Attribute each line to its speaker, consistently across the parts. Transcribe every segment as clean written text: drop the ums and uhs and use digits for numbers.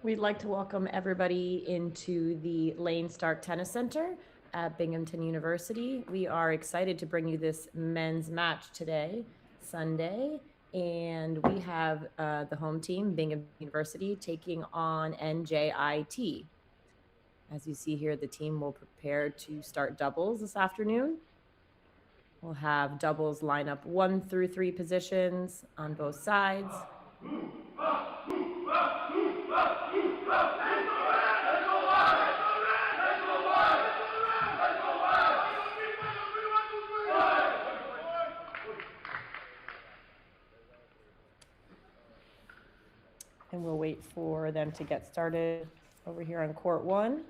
Speaker 1: We'd like to welcome everybody into the Lane Stark Tennis Center at Binghamton University. We are excited to bring you this men's match today, Sunday, and we have the home team, Binghamton University, taking on NJIT. As you see here, the team will prepare to start doubles this afternoon. We'll have doubles line up 1 through 3 positions on both sides. And we'll wait for them to get started over here on court 1.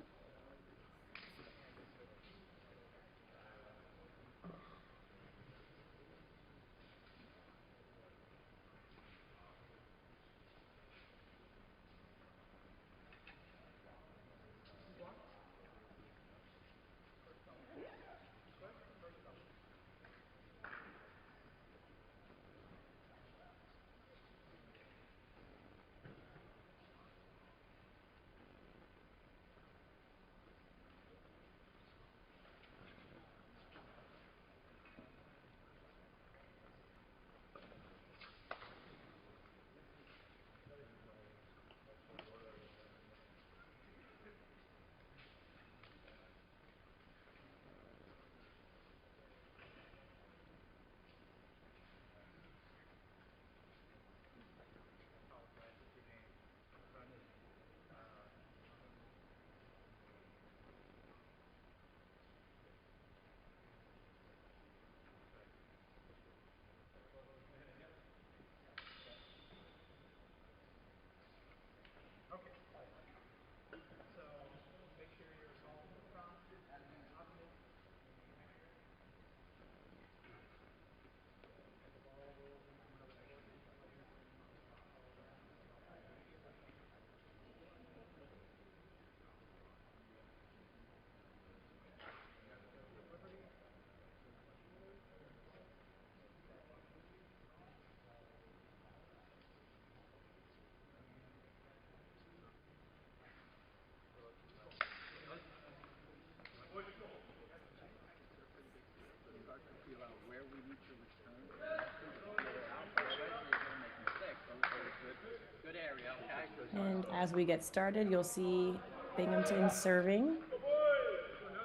Speaker 1: And as we get started, you'll see Binghamton serving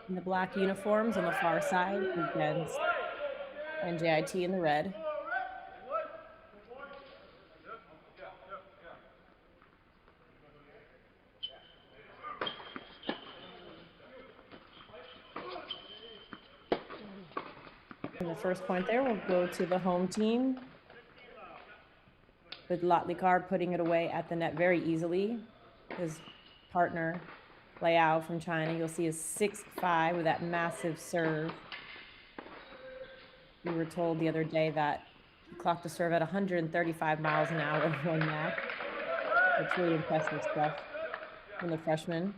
Speaker 1: in the black uniforms on the far side against NJIT in the red. And the first point there will go to the home team, with Latlikar putting it away at the net very easily. His partner, Liao from China, you'll see is 6'5" with that massive serve. We were told the other day that he clocked a serve at 135 miles an hour one match. It's really impressive stuff from the freshman.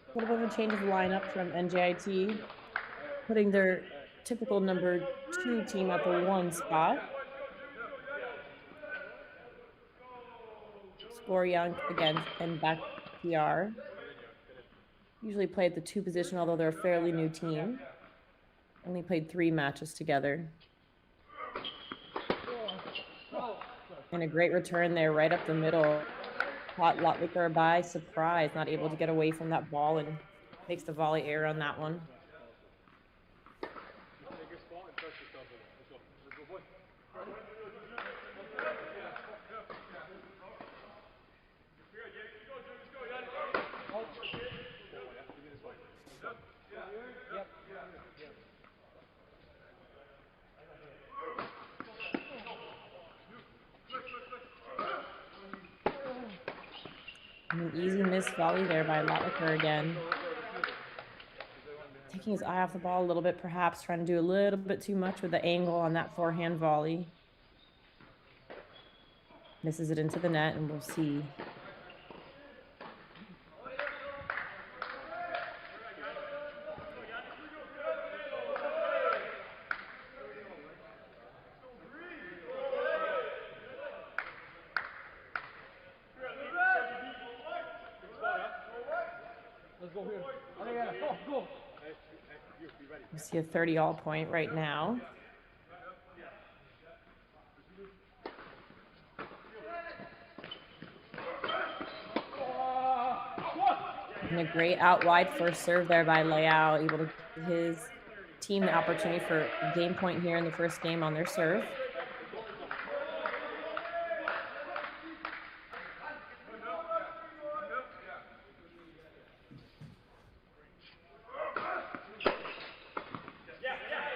Speaker 1: A little bit of a change of lineup from NJIT, putting their typical number 2 team at the 1 spot. Young against and back PR. Usually play at the 2 position, although they're a fairly new team. Only played 3 matches together. And a great return there right up the middle. Caught Latlikar by surprise, not able to get away from that ball, and makes the volley error on that one. And an easy missed volley there by Lottaker again. Taking his eye off the ball a little bit, perhaps trying to do a little bit too much with the angle on that forehand volley. Misses it into the net, and we'll see. We see a 30-all point right now. And a great out wide first serve there by Leao, able to give his team the opportunity for game point here in the first game on their serve.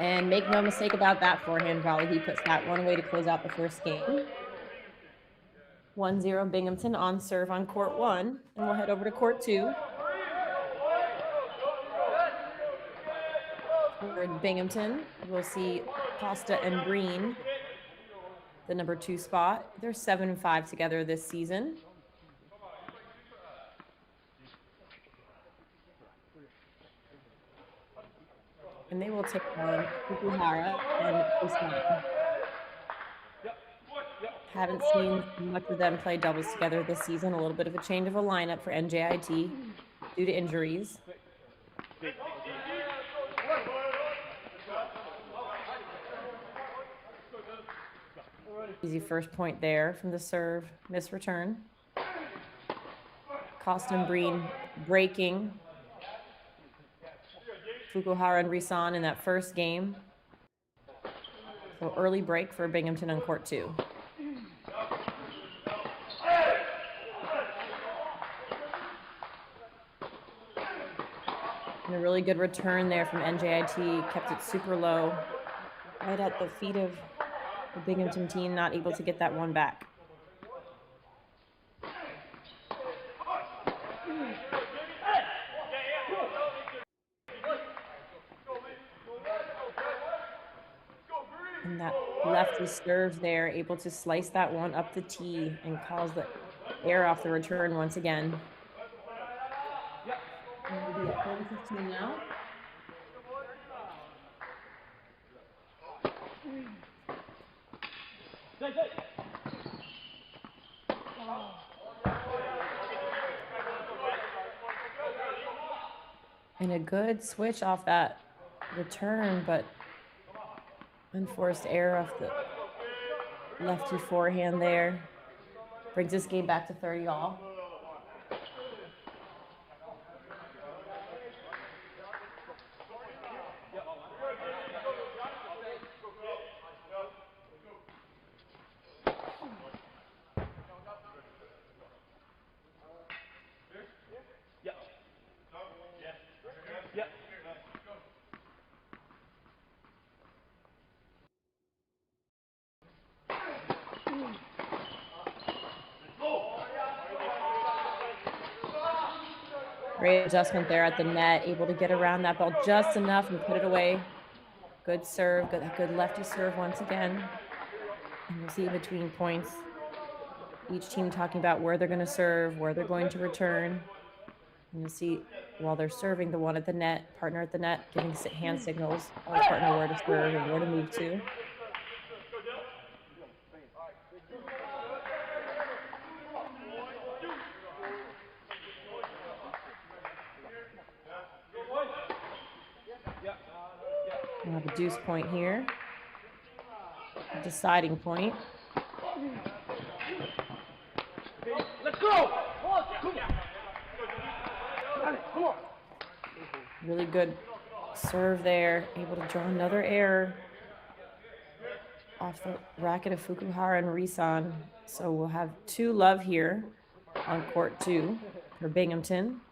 Speaker 1: And make no mistake about that forehand volley. He puts that one away to close out the first game. 1-0 Binghamton on serve on court 1. And we'll head over to court 2. For Binghamton, we'll see Costa and Breen, the number 2 spot. They're 7-5 together this season. And they will take on Fukuhara and Usman. Haven't seen much of them play doubles together this season. A little bit of a change of a lineup for NJIT due to injuries. Easy first point there from the serve, miss return. Costa and Breen breaking Fukuhara and Risan in that first game. So early break for Binghamton on court 2. And a really good return there from NJIT, kept it super low, right at the feet of the Binghamton team, not able to get that one back. And that lefty serve there, able to slice that one up the tee and calls the air off the return once again. And we'll be at 30-15 now. And a good switch off that return, but unforced error off the lefty forehand there. Brings this game back to 30-all. Great adjustment there at the net, able to get around that ball just enough and put it away. Good serve, good lefty serve once again. And you'll see between points, each team talking about where they're going to serve, where they're going to return. And you'll see while they're serving, the one at the net, partner at the net, giving hand signals, or partner where to serve and where to move to. We'll have a deuce point here, a deciding point.
Speaker 2: Let's go!
Speaker 1: Really good serve there, able to draw another error off the racket of Fukuhara and Risan. So we'll have 2 love here on court 2 for Binghamton.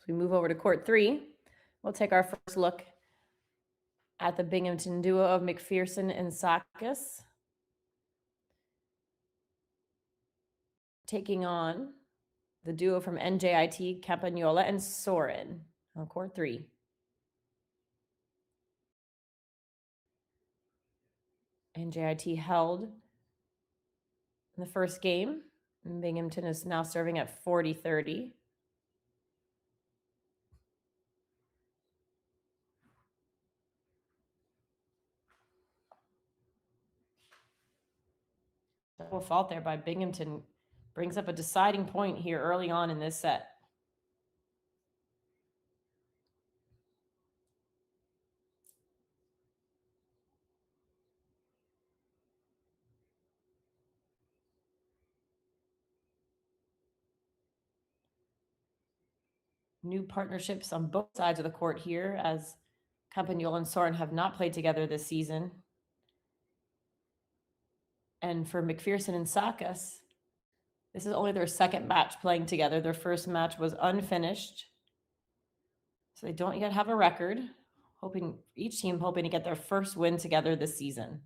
Speaker 1: We move over to court 3. We'll take our first look at the Binghamton duo of McPherson and Sakis, taking on the duo from NJIT, Campagnola and Soren on court 3. NJIT held in the first game. And Binghamton is now serving at 40-30. Double fault there by Binghamton brings up a deciding point here early on in this set. New partnerships on both sides of the court here, as Campagnola and Soren have not played together this season. And for McPherson and Sakis, this is only their second match playing together. Their first match was unfinished, so they don't yet have a record. Each team hoping to get their first win together this season.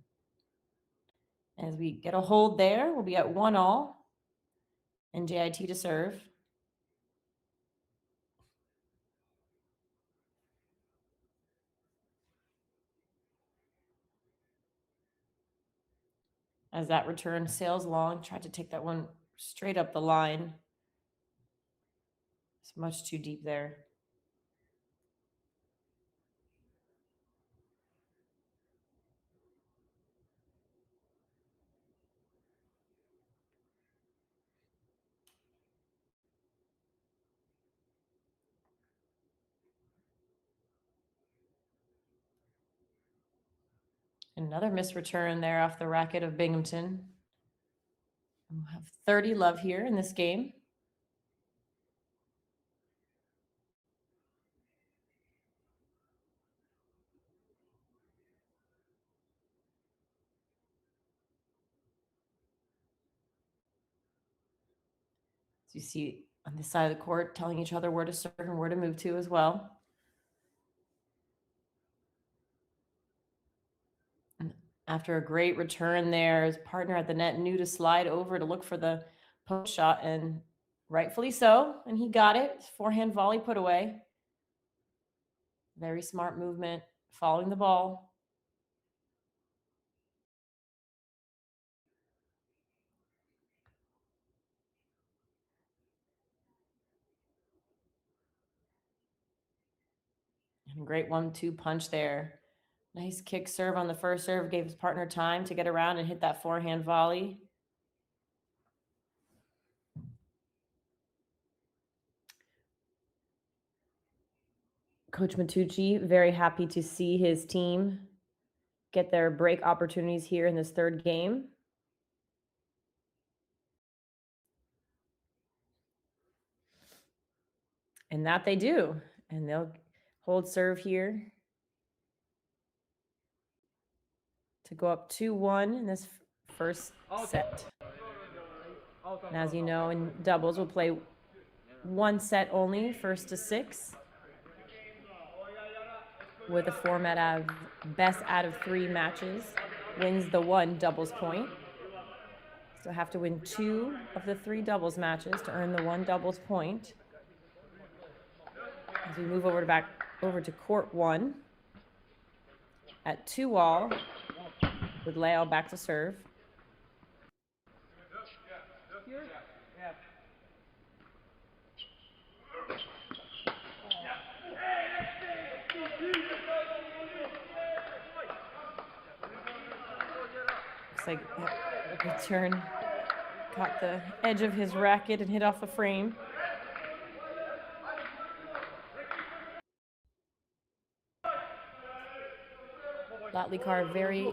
Speaker 1: As we get a hold there, we'll be at 1-all. NJIT to serve. As that return sails along, tried to take that one straight up the line. It's much too deep there. Another missed return there off the racket of Binghamton. We'll have 30 love here in this game. As you see on this side of the court, telling each other where to serve and where to move to as well. And after a great return there, his partner at the net knew to slide over to look for the post shot, and rightfully so. And he got it. Forehand volley put away. Very smart movement, following the ball. And great 1-2 punch there. Nice kick serve on the first serve, gave his partner time to get around and hit that forehand volley. Coach Matucci, very happy to see his team get their break opportunities here in this third game. And that they do. And they'll hold serve here to go up 2-1 in this first set. And as you know, in doubles, we'll play one set only, 1st to 6, with a format of best out of 3 matches wins the 1 doubles point. So have to win 2 of the 3 doubles matches to earn the 1 doubles point. As we move over to court 1 at 2-all with Leo back to serve. Looks like the return caught the edge of his racket and hit off the frame. Latlikar, very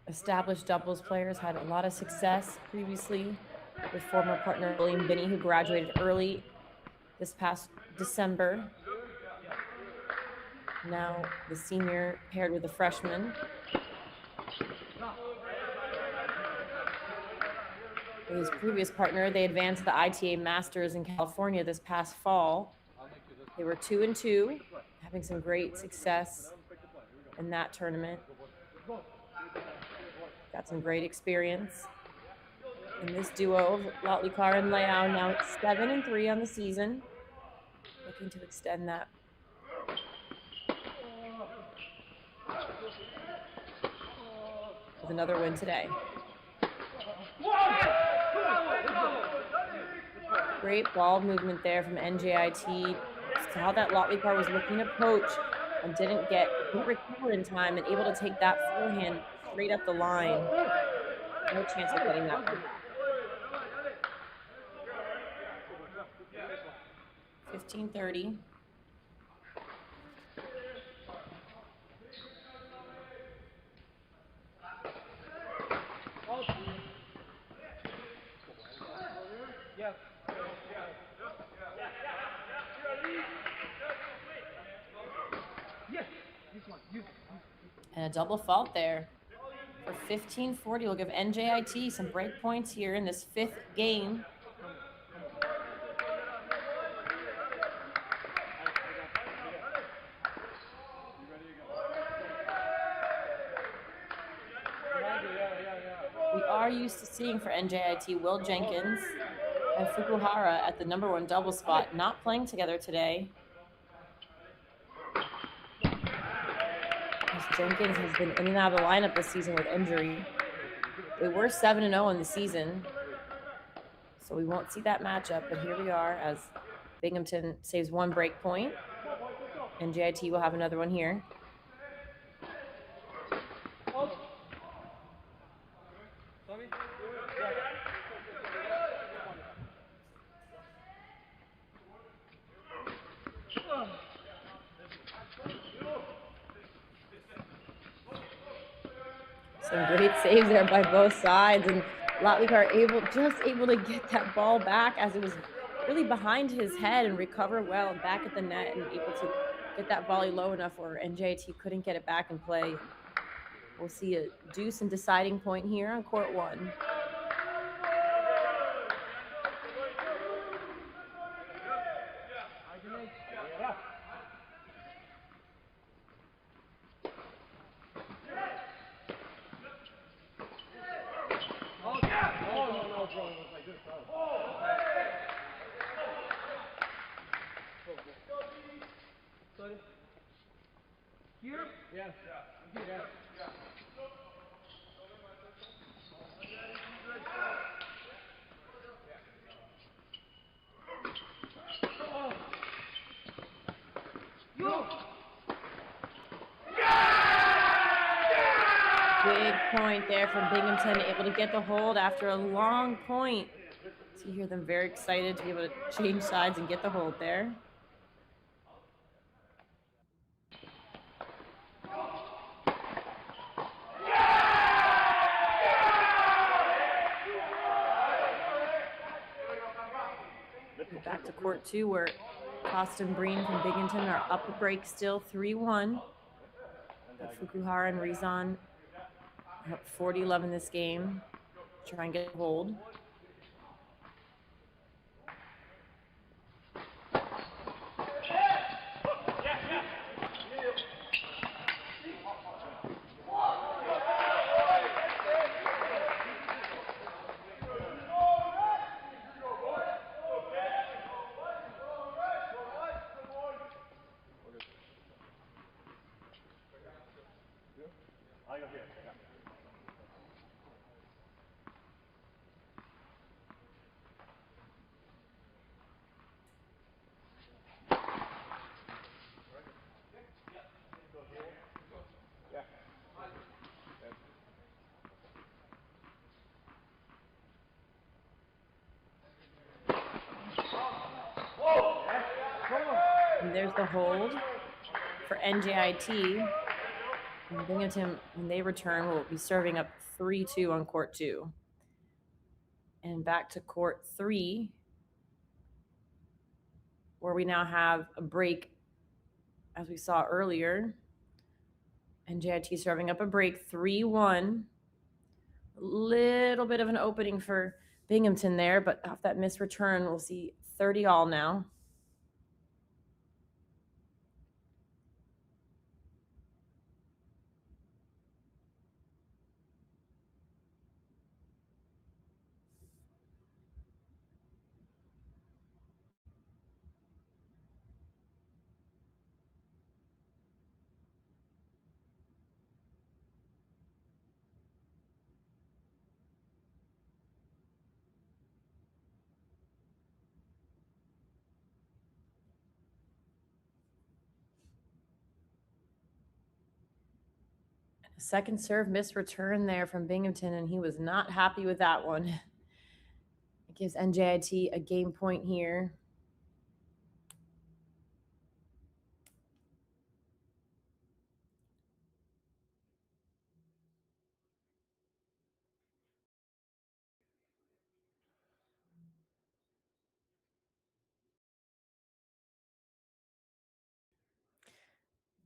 Speaker 1: established doubles players, had a lot of success previously with former partner William Binney, who graduated early this past December. Now the senior paired with the freshman. With his previous partner, they advanced the ITA Masters in California this past fall. They were 2-2, having some great success in that tournament. Got some great experience in this duo of Lotlikar and Leao. Now it's 7-3 on the season. Looking to extend that. With another win today. Great ball movement there from NJIT. Saw that Lotlikar was looking to poach and didn't recover in time and able to take that forehand straight up the line. No chance of getting that one. 15-30. And a double fault there for 15-40. We'll give NJIT some break points here in this 5th game. We are used to seeing for NJIT Will Jenkins and Fukuhara at the #1 double spot, not playing together today. Jenkins has been in and out of the lineup this season with injury. They were 7-0 in the season, so we won't see that matchup, but here we are as Binghamton saves 1 break point. NJIT will have another one here. Some great saves there by both sides, and Lotlikar just able to get that ball back as it was really behind his head and recover well and back at the net and able to get that volley low enough where NJIT couldn't get it back in play. We'll see a deuce and deciding point here on court 1. Big point there from Binghamton, able to get the hold after a long point. So you hear them very excited to be able to change sides and get the hold there. Back to court 2 where Costa and Breen from Binghamton are up a break still, 3-1. But Fukuhara and Rizan are up 40-11 this game. Try and get a hold. And there's the hold for NJIT. And Binghamton, when they return, will be serving up 3-2 on court 2. And back to court 3, where we now have a break, as we saw earlier. NJIT serving up a break, 3-1. A little bit of an opening for Binghamton there, but off that missed return, we'll see 30-all now. Second serve missed return there from Binghamton, and he was not happy with that one. It gives NJIT a game point here.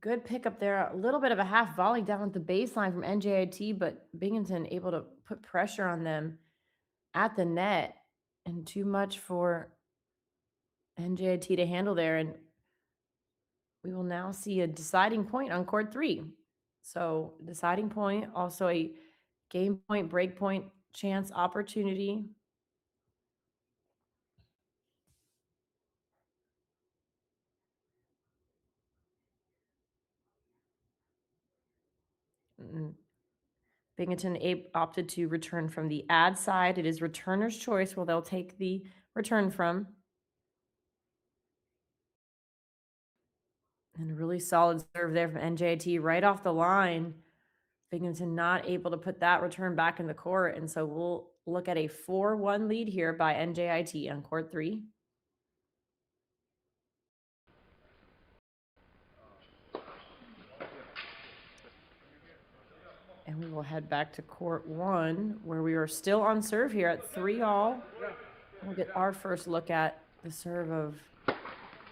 Speaker 1: Good pickup there. A little bit of a half volley down at the baseline from NJIT, but Binghamton able to put pressure on them at the net, and too much for NJIT to handle there. And we will now see a deciding point on court 3. So deciding point, also a game point, break point chance opportunity. Binghamton opted to return from the ad side. It is returner's choice where they'll take the return from. And a really solid serve there from NJIT right off the line. Binghamton not able to put that return back in the court. And so we'll look at a 4-1 lead here by NJIT on court 3. And we will head back to court 1, where we are still on serve here at 3-all. We'll get our first look at the serve of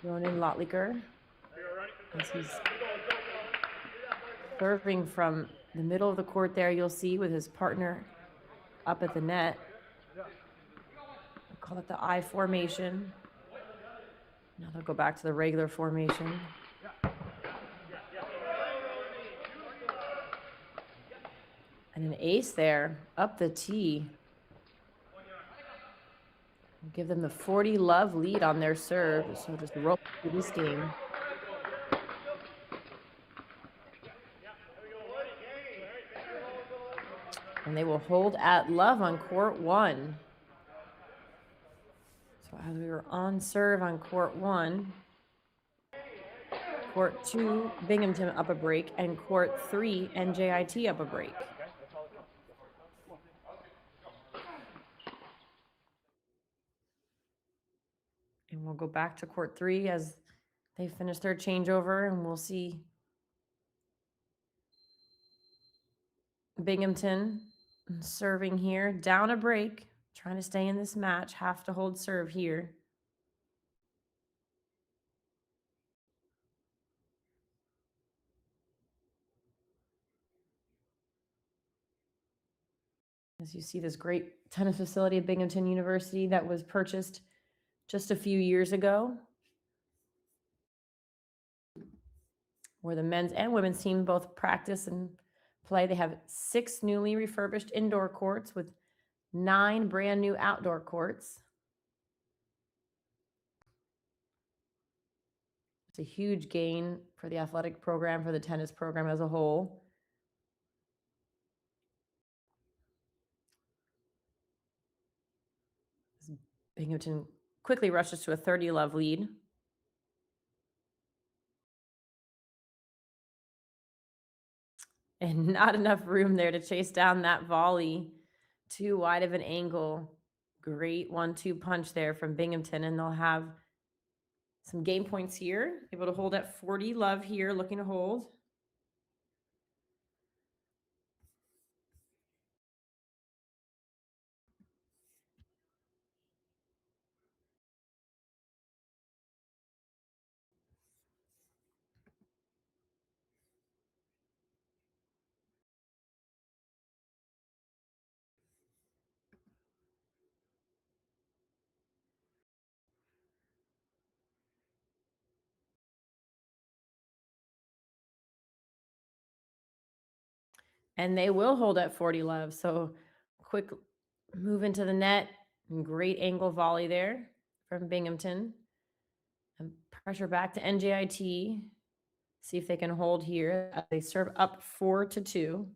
Speaker 1: Ronan Lotliker, as he's serving from the middle of the court there, you'll see, with his partner up at the net. We'll call it the I formation. Now they'll go back to the regular formation. And an ace there, up the tee. We'll give them the 40-love lead on their serve, so just roll through this game. And they will hold at love on court 1. So as we were on serve on court 1, court 2, Binghamton up a break, and court 3, NJIT up a break. And we'll go back to court 3 as they finish their changeover, and we'll see Binghamton serving here, down a break, trying to stay in this match, have to hold serve here. As you see, this great tennis facility at Binghamton University that was purchased just a few years ago, where the men's and women's team both practice and play. They have 6 newly refurbished indoor courts with 9 brand new outdoor courts. It's a huge gain for the athletic program, for the tennis program as a whole. Binghamton quickly rushes to a 30-love lead. And not enough room there to chase down that volley. Too wide of an angle. Great 1-2 punch there from Binghamton, and they'll have some game points here. Able to hold at 40-love here, looking to hold. And they will hold at 40-love. So quick move into the net. Great angle volley there from Binghamton. And pressure back to NJIT. See if they can hold here as they serve up 4-2.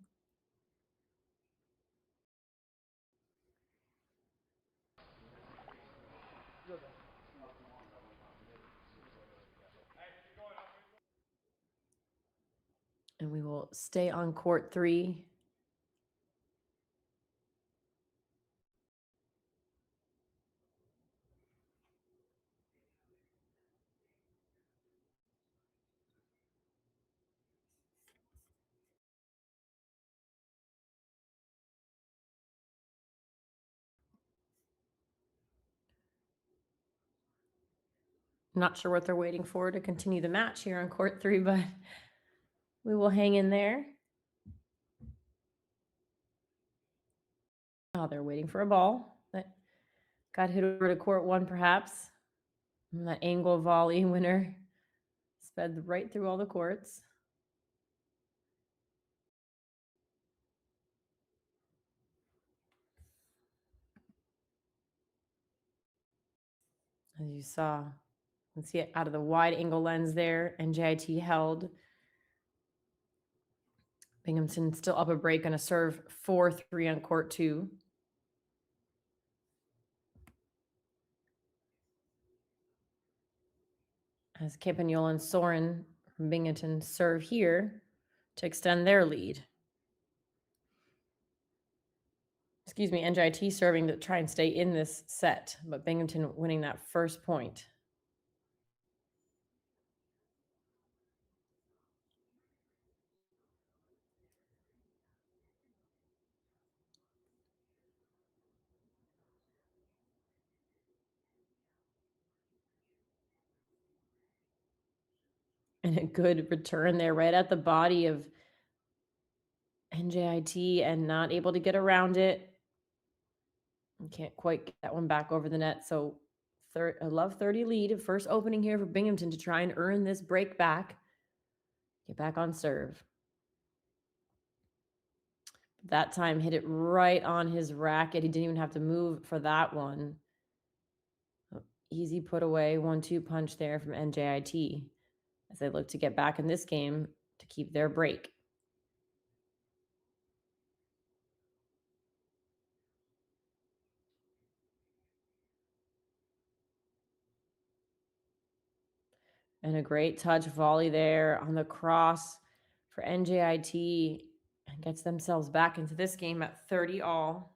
Speaker 1: And we will will stay on court 3. Not sure what they're waiting for to continue the match here on court 3, but we will hang in there. Oh, they're waiting for a ball that got hit over to court 1, perhaps. And that angle volley winner sped right through all the courts. As you saw, you can see it out of the wide angle lens there. NJIT held. Binghamton still up a break on a serve 4-3 on court 2. As Campagnolo and Soren from Binghamton serve here to extend their lead. Excuse me, NJIT serving to try and stay in this set, but Binghamton winning that first point. And a good return there right at the body of NJIT and not able to get around it. Can't quite get that one back over the net. So a love 30 lead. First opening here for Binghamton to try and earn this break back. Get back on serve. That time hit it right on his racket. He didn't even have to move for that one. Easy put away 1-2 punch there from NJIT as they look to get back in this game to keep their break. And a great touch volley there on the cross for NJIT and gets themselves back into this game at 30 all.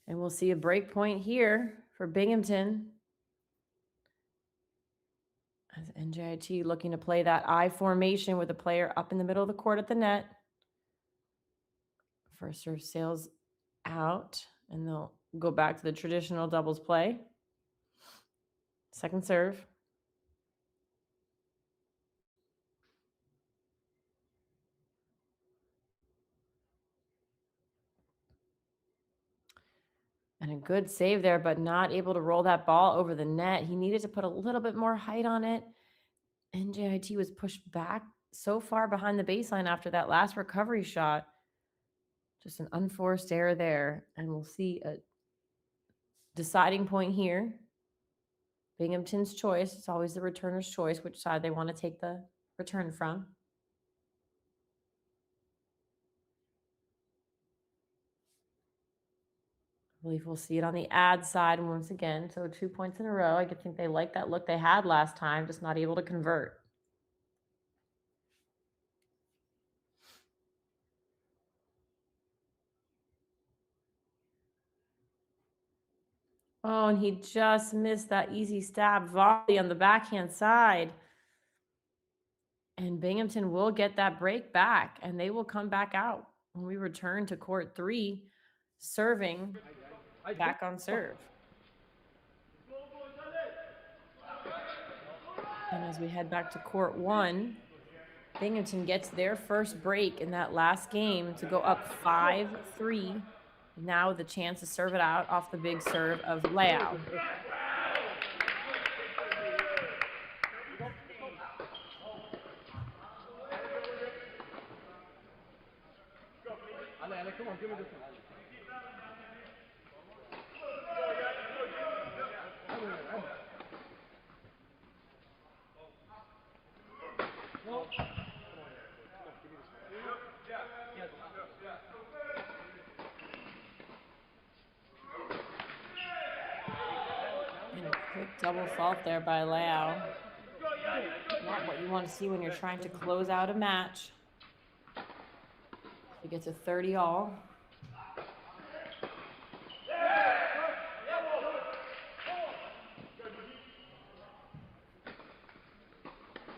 Speaker 1: And we'll see a break point here for Binghamton. As NJIT looking to play that I formation with a player up in the middle of the court at the net. First serve sails out, and they'll go back to the traditional doubles play. Second serve. And a good save there, but not able to roll that ball over the net. He needed to put a little bit more height on it. NJIT was pushed back so far behind the baseline after that last recovery shot. Just an unforced error there. And we'll see a deciding point here. Binghamton's choice. It's always the returner's choice, which side they want to take the return from. I believe we'll see it on the ad side once again. So 2 points in a row. I think they like that look they had last time, just not able to convert. Oh, and he just missed that easy stab volley on the backhand side. And Binghamton will get that break back, and they will come back out when we return to court 3, serving back on serve. And as we head back to court 1, Binghamton gets their first break in that last game to go up 5-3. Now the chance to serve it out off the big serve of Leao.
Speaker 2: come on, give me this one. No.
Speaker 1: And a quick double fault there by Lau. Not what you want to see when you're trying to close out a match. He gets a 30 all.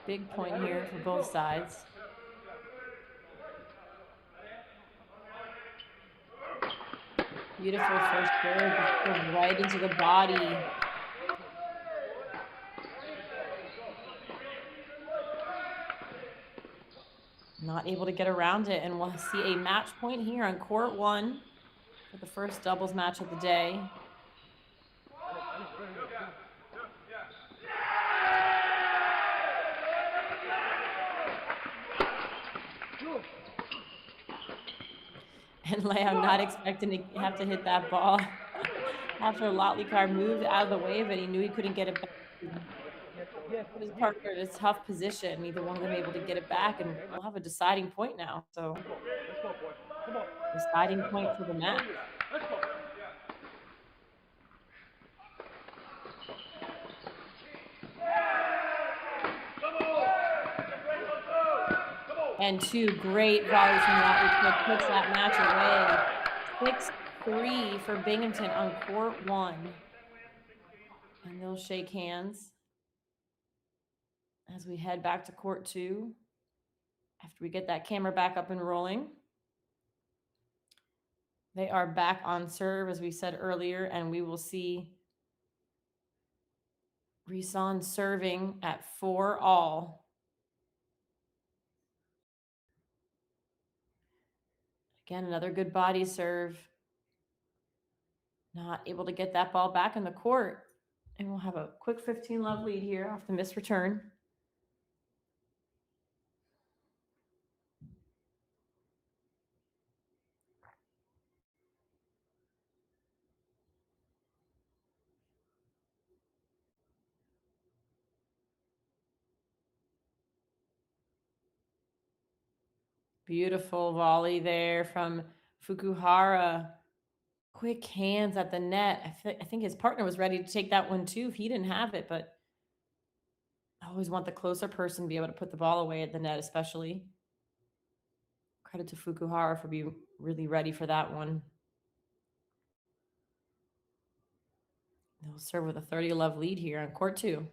Speaker 1: Big point here for both sides. Beautiful first serve, just goes right into the body. Not able to get around it, and we'll see a match point here on court 1 for the first doubles match of the day. And I'm not expecting to have to hit that ball. After Lotlikar moved out of the way of it, he knew he couldn't get it back. Put his partner in a tough position. Neither one of them able to get it back, and we'll have a deciding point now. So, deciding point for the match. And 2 great volleys from Lotlikar puts that match away. 6-3 for Binghamton on court 1. And they'll shake hands as we head back to court 2 after we get that camera back up and rolling. They are back on serve, as we said earlier, and we will see Risan serving at 4 all. Again, another good body serve. Not able to get that ball back in the court. And we'll have a quick 15-love lead here off the missed return. Beautiful volley there from Fukuhara. Quick hands at the net. I think his partner was ready to take that one too if he didn't have it, but I always want the closer person to be able to put the ball away at the net, especially. Credit to Fukuhara for being really ready for that one. They'll serve with a 30-love lead here on court 2.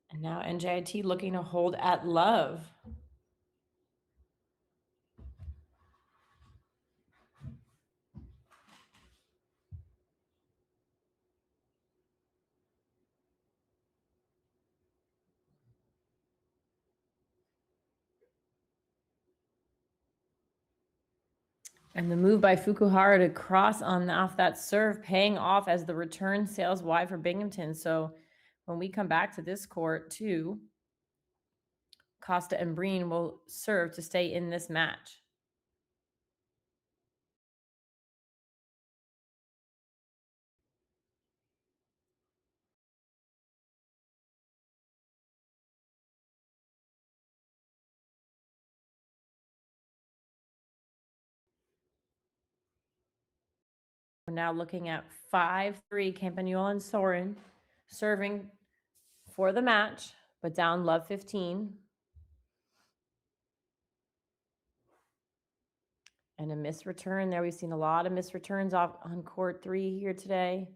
Speaker 1: And now NJIT looking to hold at love. And the move by Fukuhara to cross on off that serve, paying off as the return sails wide for Binghamton. So when we come back to this court too, Costa and Breen will serve to stay in this match. We're now looking at 5-3 Campagnolo and Soren serving for the match, but down love 15. And a missed return there. We've seen a lot of missed returns off on court 3 here today.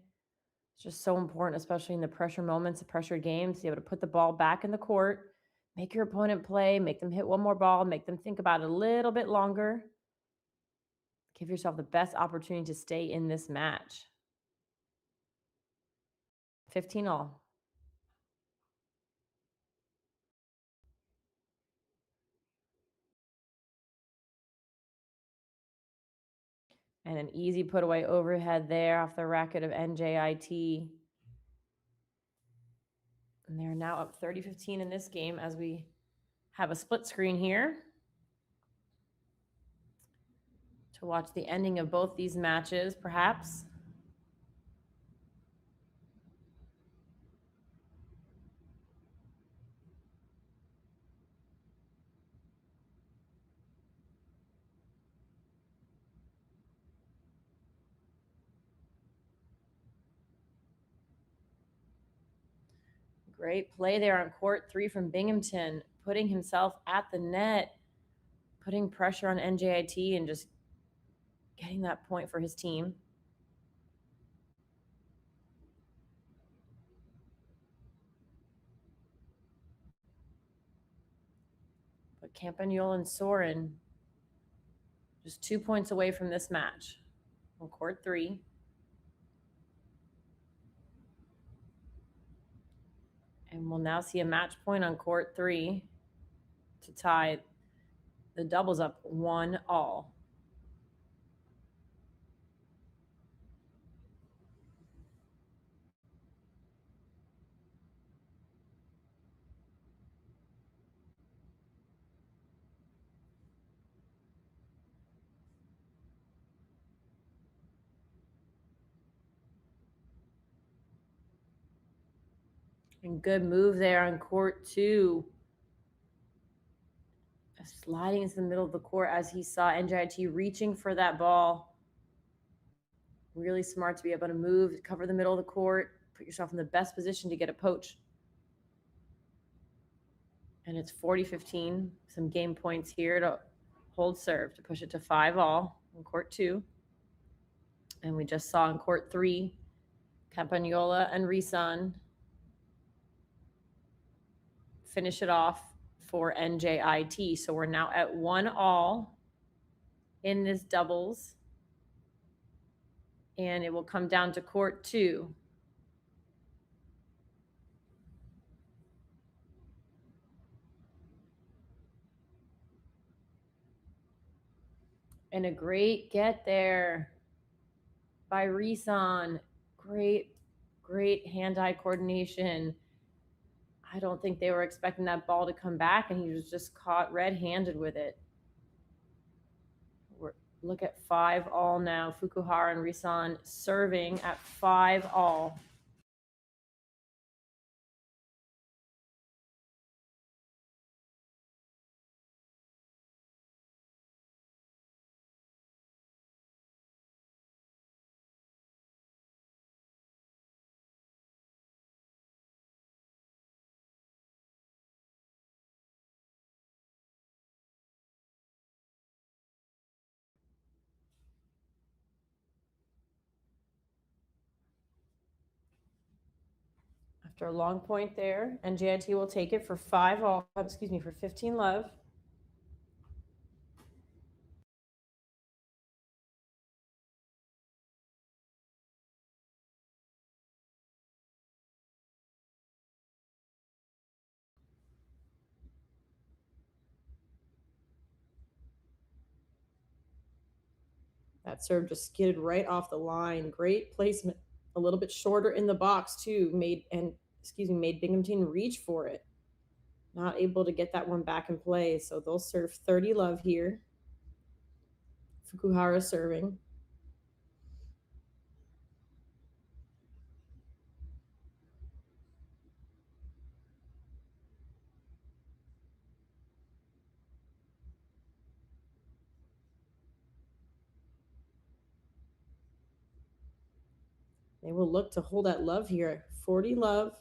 Speaker 1: It's just so important, especially in the pressure moments, the pressure games, to be able to put the ball back in the court, Make your opponent play, make them hit one more ball, make them think about it a little bit longer. Give yourself the best opportunity to stay in this match. 15 all. And an easy put away overhead there off the racket of NJIT. And they're now up 30-15 in this game as we have a split screen here to watch the ending of both these matches, perhaps. Great play there on court 3 from Binghamton, putting himself at the net, putting pressure on NJIT and just getting that point for his team. But Campagnolo and Soren just 2 points away from this match on court 3. And we'll now see a match point on court 3 to tie the doubles up 1 all. And good move there on court 2. Sliding into the middle of the court as he saw NJIT reaching for that ball. Really smart to be able to move, cover the middle of the court, put yourself in the best position to get a poach. And it's 40-15. Some game points here to hold serve to push it to 5 all on court 2. And we just saw in court 3, Campagnola and Risan finish it off for NJIT. So we're now at 1 all in this doubles. And it will come down to court 2. And a great get there by Risan. Great hand-eye coordination. I don't think they were expecting that ball to come back, and he was just caught red-handed with it. Look at 5 all now. Fukuhara and Risan serving at 5 all. After a long point there, NJIT will take it for 5 all, for 15 love. That serve just skidded right off the line. Great placement. A little bit shorter in the box too. Made Binghamton reach for it. Not able to get that one back in play. So they'll serve 30 love here. Fukuhara serving. They will look to hold that love here. 40 love.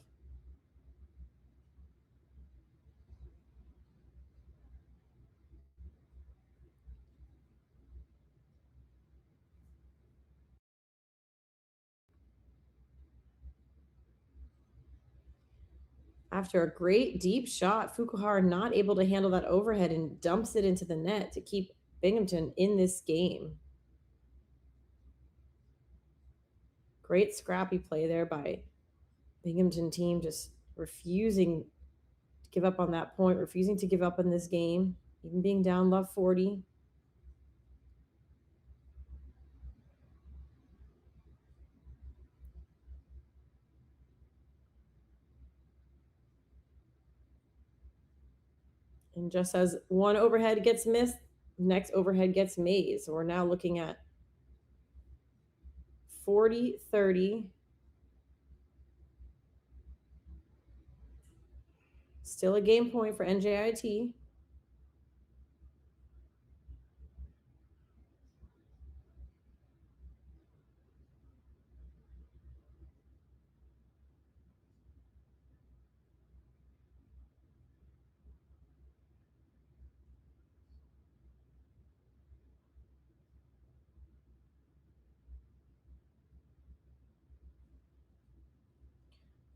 Speaker 1: After a great deep shot, Fukuhara not able to handle that overhead and dumps it into the net to keep Binghamton in this game. Great scrappy play there by Binghamton team, just refusing to give up on that point, refusing to give up in this game, even being down love 40. And just as one overhead gets missed, next overhead gets made. So we're now looking at 40-30. Still a game point for NJIT.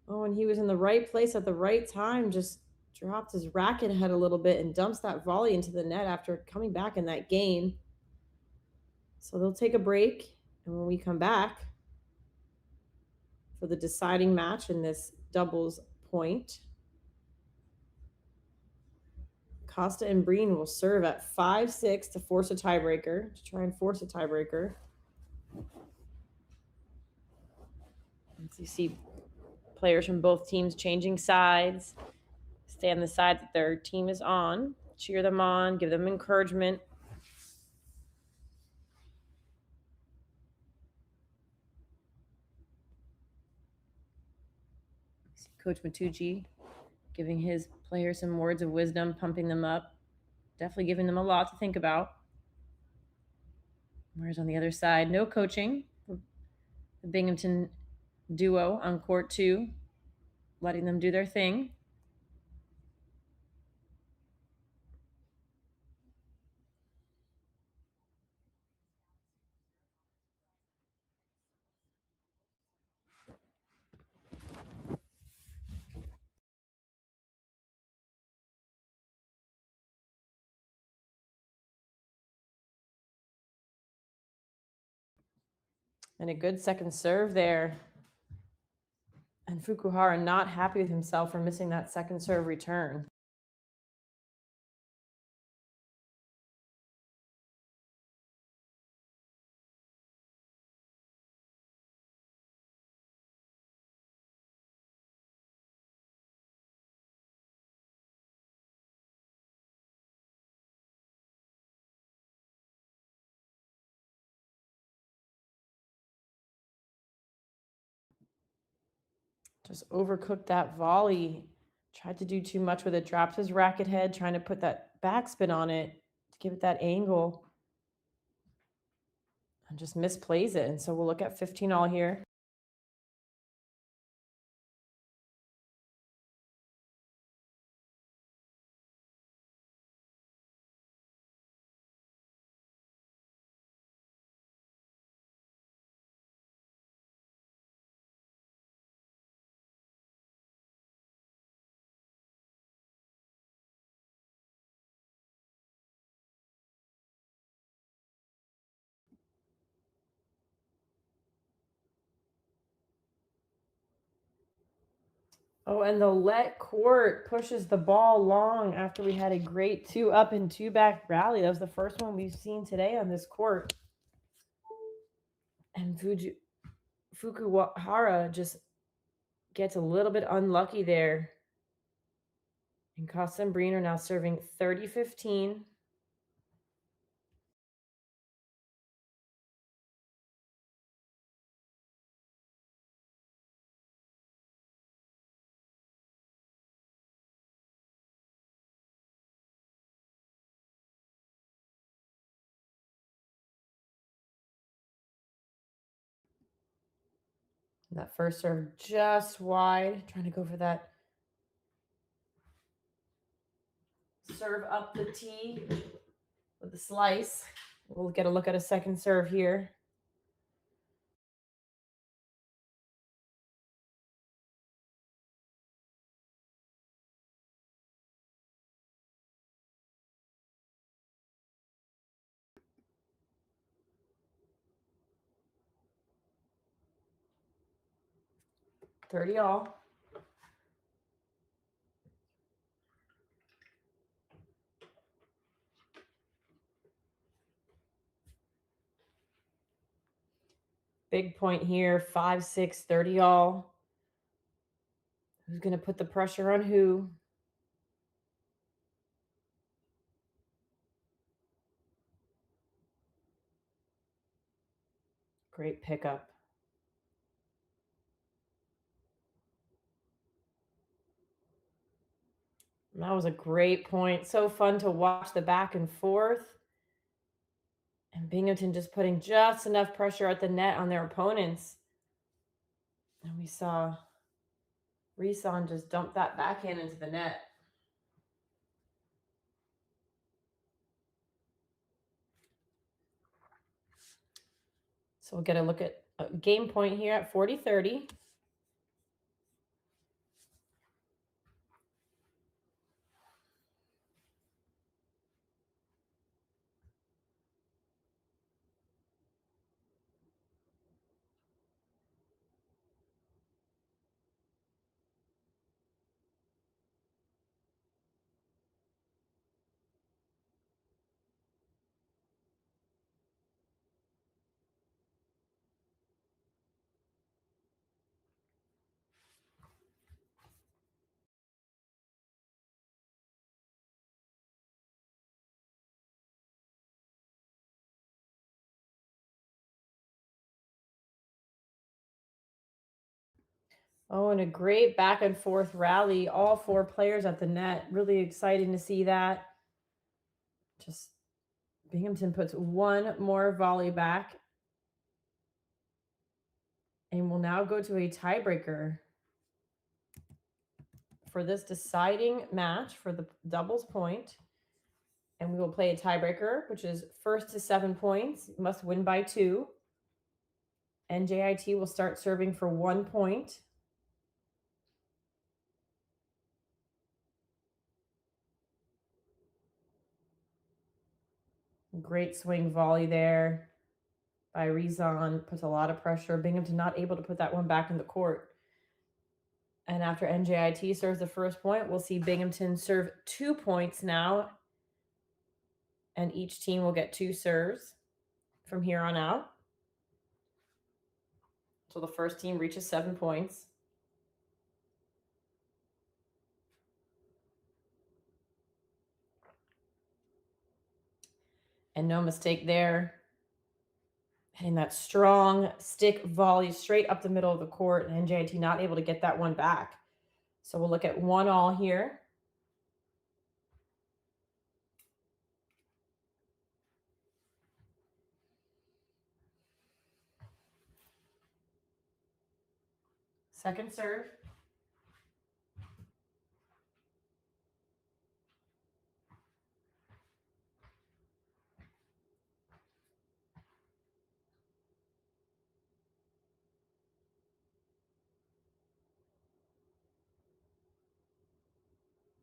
Speaker 1: Oh, and he was in the right place at the right time, just dropped his racket head a little bit and dumps that volley into the net after coming back in that game. So they'll take a break. And when we come back for the deciding match in this doubles point, Costa and Breen will serve at 5-6 to force a tiebreaker, to try and force a tiebreaker. As you see players from both teams changing sides, stay on the side that their team is on, cheer them on, give them encouragement. Coach Matucci giving his players some words of wisdom, pumping them up, definitely giving them a lot to think about. Whereas on the other side, no coaching. The Binghamton duo on court 2, letting them do their thing. And a good second serve there. And Fukuhara not happy with himself for missing that second serve return. Just overcooked that volley. Tried to do too much with it. Dropped his racket head, trying to put that backspin on it to give it that angle. And just misplays it. And so we'll look at 15 all here. Oh, and the let court pushes the ball long after we had a great 2-up and 2-back rally. That was the first one we've seen today on this court. And Fukuhara just gets a little bit unlucky there. And Costa and Breen are now serving 30-15. That first serve just wide, trying to go for that serve up the tee with the slice. We'll get a look at a second serve here. 30 all. Big point here, 5-6, 30 all. Who's going to put the pressure on who? Great pickup. And that was a great point. So fun to watch the back and forth. And Binghamton just putting just enough pressure at the net on their opponents. And we saw Rison just dump that backhand into the net. So we'll get a look at a game point here at 40-30. Oh, and a great back and forth rally. All four players at the net. Really exciting to see that. Just Binghamton puts one more volley back. And we'll now go to a tiebreaker for this deciding match for the doubles point. And we will play a tiebreaker, which is first to 7 points. You must win by 2. NJIT will start serving for 1 point. Great swing volley there by Rison. Puts a lot of pressure. Binghamton not able to put that one back in the court. And after NJIT serves the first point, we'll see Binghamton serve 2 points now. And each team will get 2 serves from here on out. So the first team reaches 7 points. And no mistake there. Hitting that strong stick volley straight up the middle of the court. And NJIT not able to get that one back. So we'll look at 1 all here. Second serve.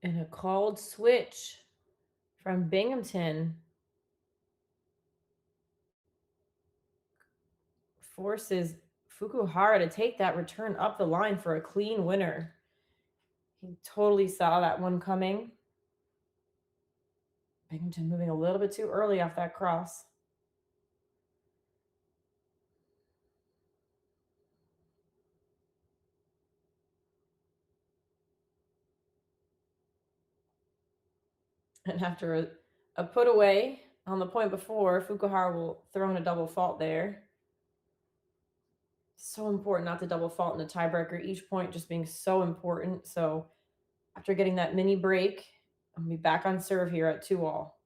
Speaker 1: And a called switch from Binghamton. Forces Fukuhara to take that return up the line for a clean winner. He totally saw that one coming. Binghamton moving a little bit too early off that cross. And after a put away on the point before, Fukuhara will throw in a double fault there. So important not to double fault in a tiebreaker. Each point just being so important. So after getting that mini break, I'll be back on serve here at 2 all.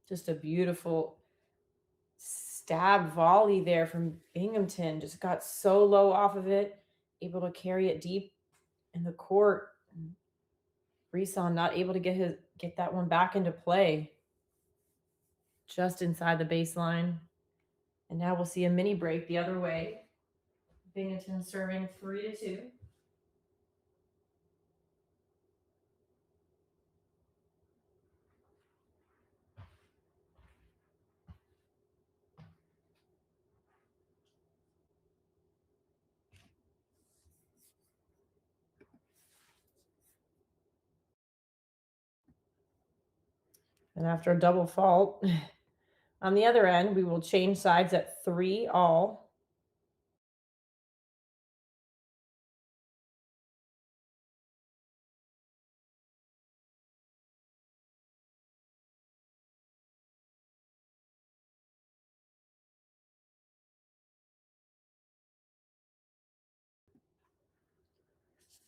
Speaker 1: Just a beautiful stab volley there from Binghamton. Just got so low off of it, able to carry it deep in the court. Rison not able to get that one back into play. Just inside the baseline. And now we'll see a mini break the other way. Binghamton serving 3-2. And after a double fault, on the other end, we will change sides at 3-all.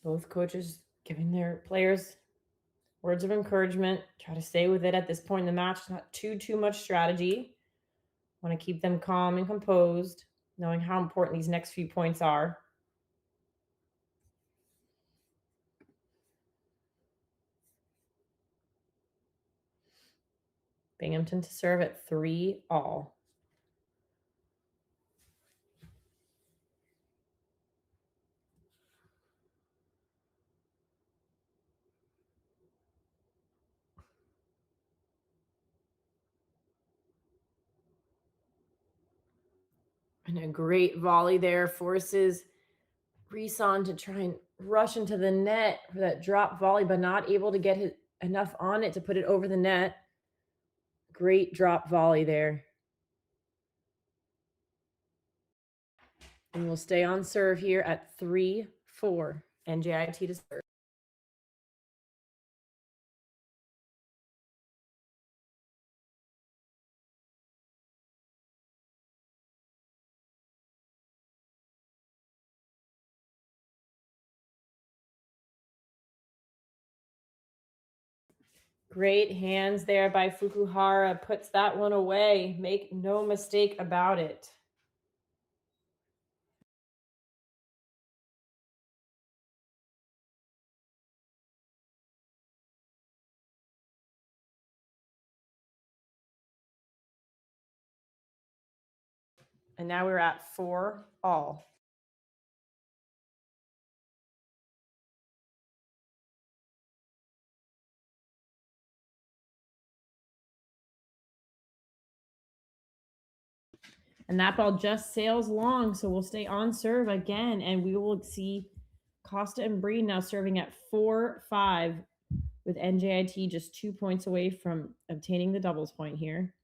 Speaker 1: Both coaches giving their players words of encouragement. Try to stay with it at this point in the match. Not too much strategy. Want to keep them calm and composed, knowing how important these next few points are. Binghamton to serve at 3-all. And a great volley there forces Reson to try and rush into the net for that drop volley, but not able to get enough on it to put it over the net. Great drop volley there. And we'll stay on serve here at 3-4. NJIT to serve. Great hands there by Fukuhara. Puts that one away. Make no mistake about it. And now we're at 4-all. And that ball just sails long, so we'll stay on serve again, and we will see Costa and Breen now serving at 4-5, with NJIT just 2 points away from obtaining the doubles point here.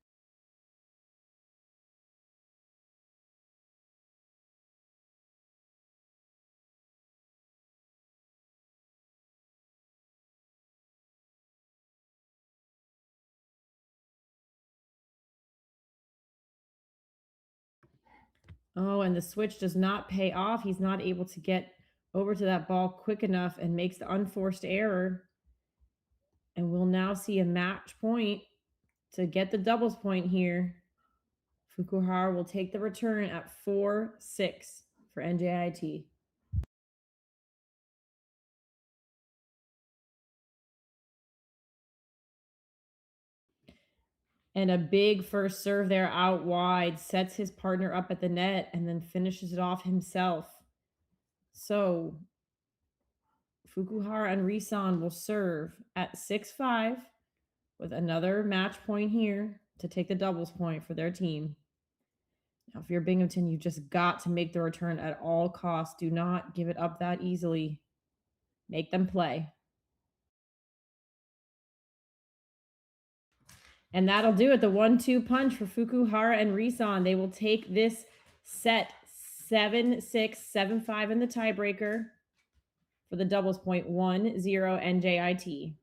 Speaker 1: Oh, and the switch does not pay off. He's not able to get over to that ball quick enough and makes the unforced error. And we'll now see a match point to get the doubles point here. Fukuhara will take the return at 4-6 for NJIT. And a big first serve there out wide, sets his partner up at the net, and then finishes it off himself. So Fukuhara and Reson will serve at 6-5 with another match point here to take the doubles point for their team. Now, if you're Binghamton, you just got to make the return at all costs. Do not give it up that easily. Make them play. And that'll do it. The 1-2 punch for Fukuhara and Reson. They will take this set 7-6, 7-5 in the tiebreaker for the doubles point 1-0 NJIT.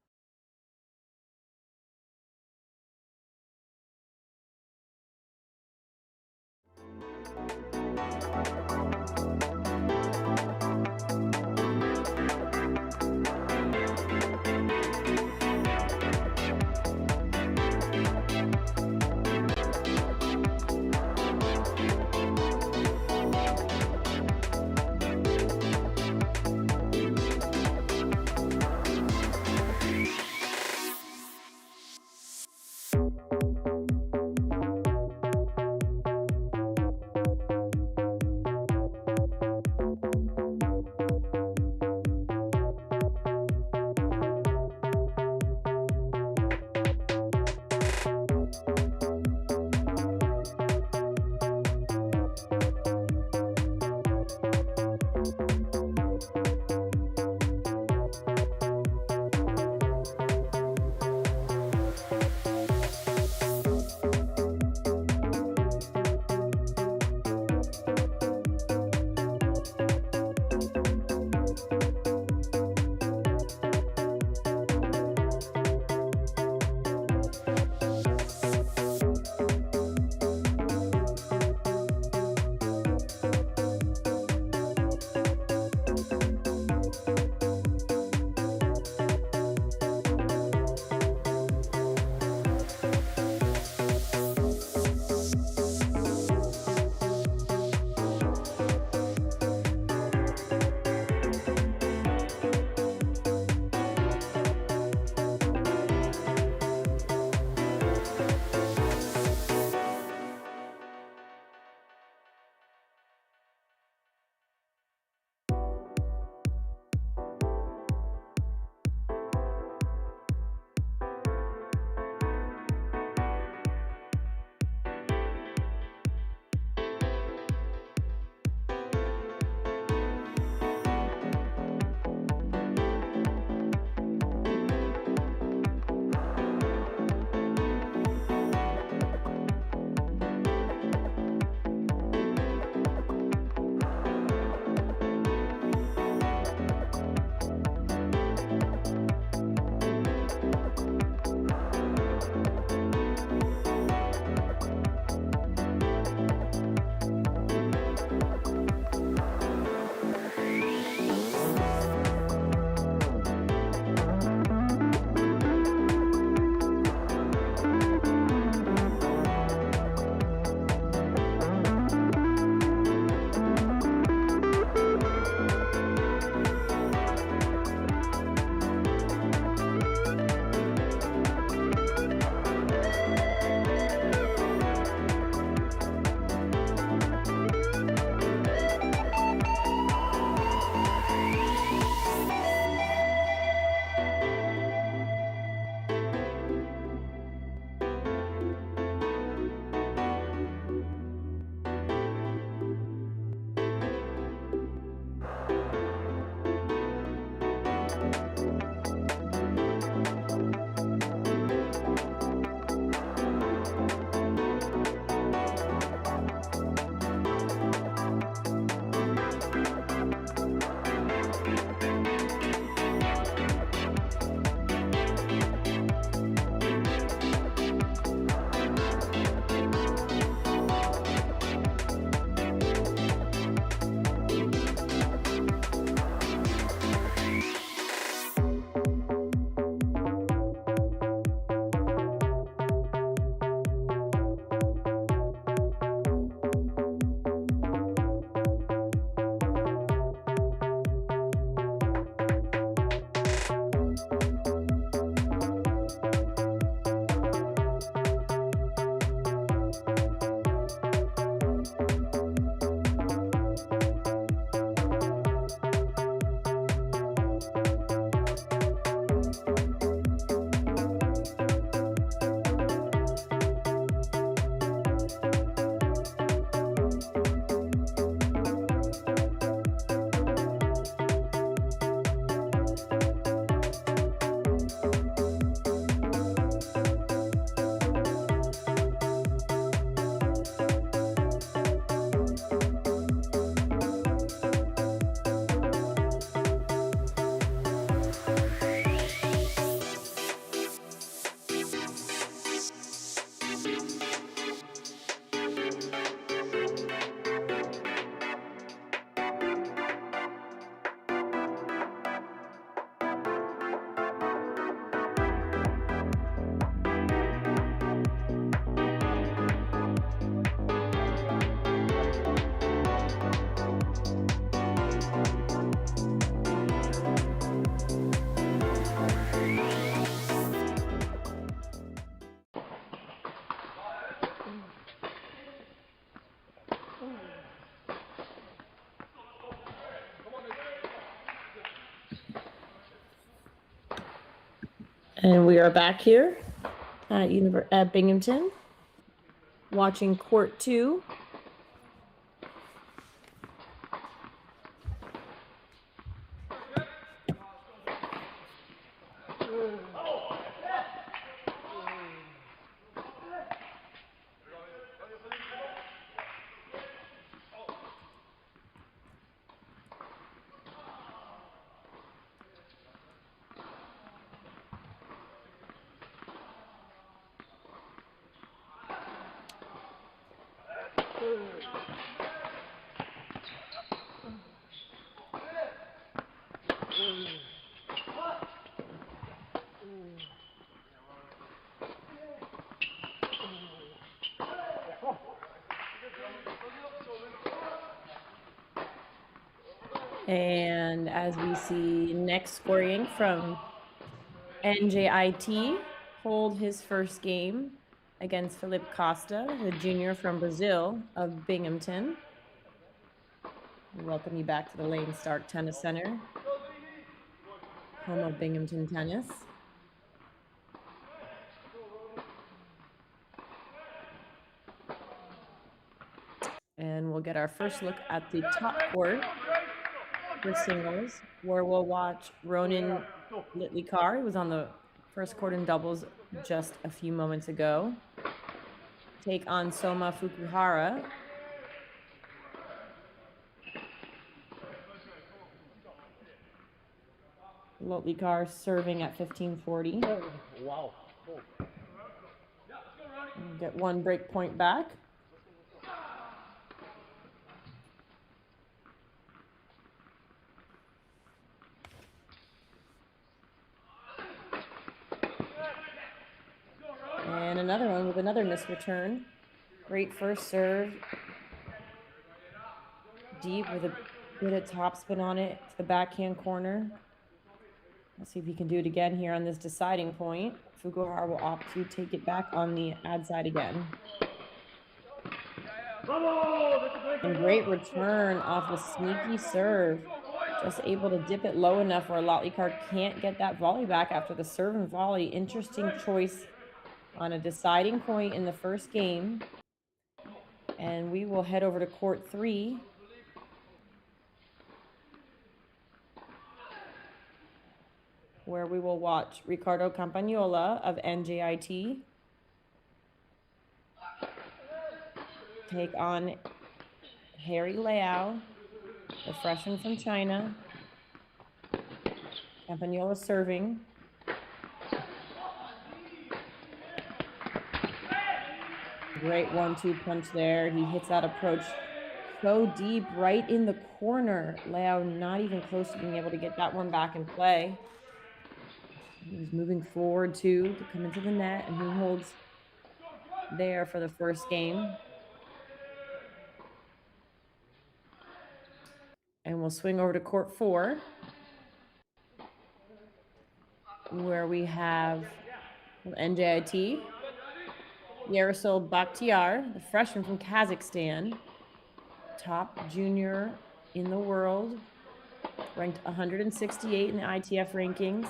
Speaker 1: And we are back here at Binghamton, watching Court 2. And as we see next scoring from NJIT, hold his first game against Felipe Costa, the junior from Brazil of Binghamton. We welcome you back to the Lane Stark Tennis Center, home of Binghamton Tennis. And we'll get our first look at the top court for singles, where we'll watch Ronan Litlikar, who was on the first court in doubles just a few moments ago, take on Soma Fukuhara. Litlikar serving at 1540.
Speaker 2: Wow.
Speaker 1: Get one break point back. And another one with another missed return. Great first serve. Deep with a bit of topspin on it to the backhand corner. Let's see if he can do it again here on this deciding point. Fukuhara will opt to take it back on the ad side again. And great return off a sneaky serve. Just able to dip it low enough where Litlikar can't get that volley back after the serve and volley. Interesting choice on a deciding point in the first game. And we will head over to court 3. Where we will watch Ricardo Campagnola of NJIT take on Harry Liao, the freshman from China. Campagnola serving. Great 1-2 punch there. He hits that approach so deep right in the corner. Liao not even close to being able to get that one back in play. He was moving forward to come into the net, and he holds there for the first game. And we'll swing over to court 4, where we have NJIT, Yaroslav Bakhtiar, the freshman from Kazakhstan, top junior in the world, ranked 168 in the ITF rankings.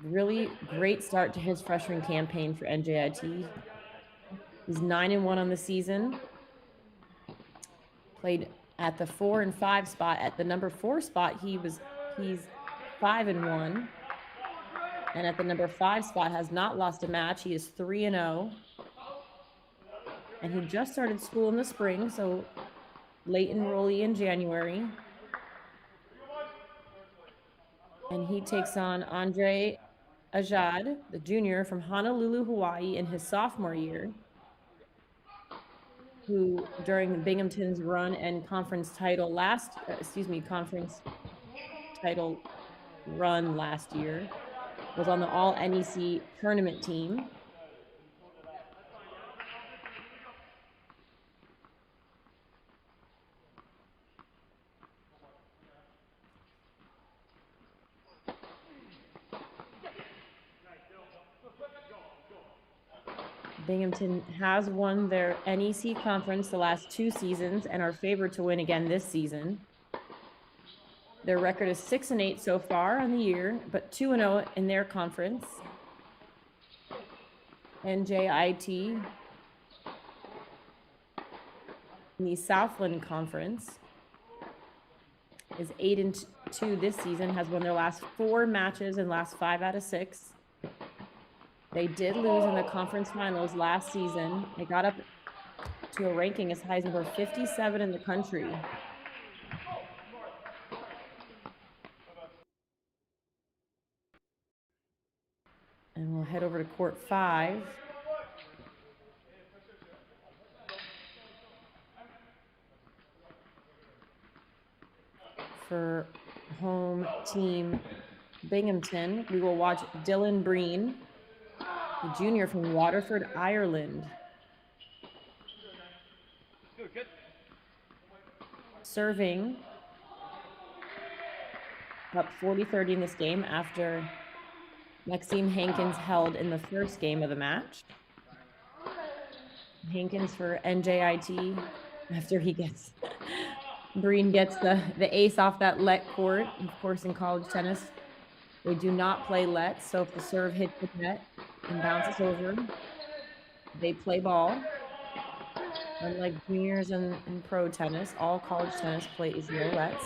Speaker 1: Really great start to his freshman campaign for NJIT. He's 9-1 on the season. Played at the 4 and 5 spot. At the number 4 spot, he's 5-1. And at the number 5 spot, has not lost a match. He is 3-0. And he just started school in the spring, so late enrollee in January. And he takes on Andre Ajad, the junior from Honolulu, Hawaii, in his sophomore year, who during Binghamton's run and conference title run last year, was on the All NEC tournament team. Binghamton has won their NEC conference the last 2 seasons and are favored to win again this season. Their record is 6-8 so far on the year, but 2-0 in their conference. NJIT in the Southland Conference is 8-2 this season, has won their last 4 matches and last 5 out of 6. They did lose in the conference finals last season. They got up to a ranking as high as number 57 in the country. And we'll head over to court 5. For home team Binghamton, we will watch Dylan Breen, the junior from Waterford, Ireland.
Speaker 2: Good.
Speaker 1: Serving up 40-30 in this game after Maxime Hankins held in the first game of the match. Hankins for NJIT after he gets Breen gets the ace off that let court. Of course, in college tennis, they do not play lets, so if the serve hits the net and bounces over, they play ball. Unlike juniors and pro tennis, all college tennis plays no lets.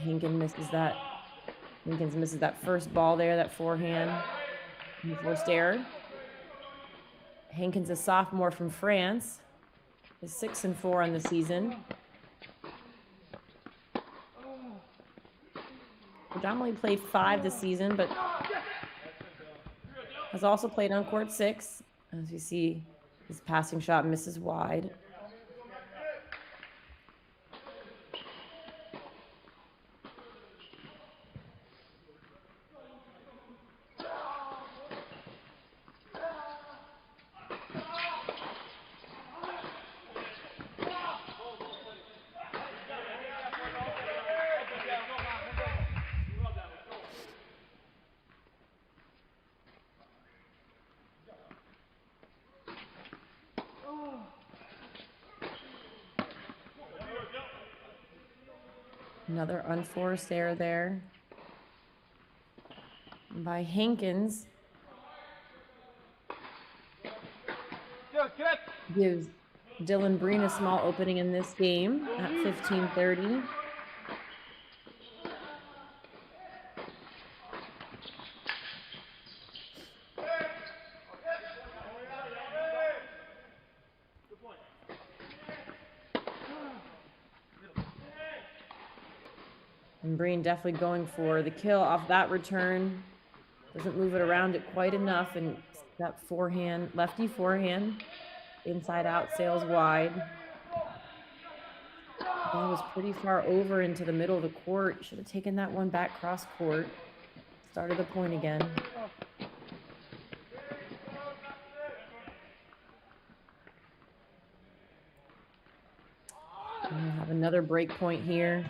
Speaker 1: Hankins misses that first ball there, that forehand, forced error. Hankins, a sophomore from France, is 6-4 on the season. Predominantly played 5 this season, but has also played on court 6. As you see, his passing shot misses wide. Another unforced error there by Hankins. Gives Dylan Breen a small opening in this game at 15-30. And Breen definitely going for the kill off that return. Doesn't move it around it quite enough, and that forehand, lefty forehand, inside out, sails wide. Ball was pretty far over into the middle of the court. Should have taken that one back cross court. Started the point again. And we'll have another break point here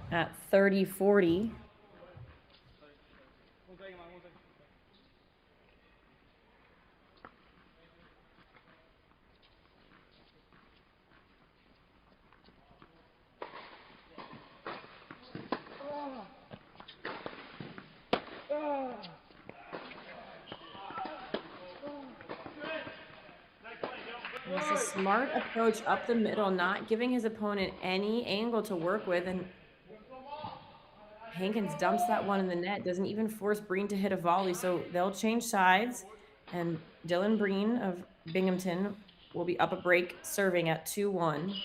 Speaker 1: at 30-40. It's a smart approach up the middle, not giving his opponent any angle to work with, and Hankins dumps that one in the net, doesn't even force Breen to hit a volley, so they'll change sides, and Dylan Breen of Binghamton will be up a break, serving at 2-1.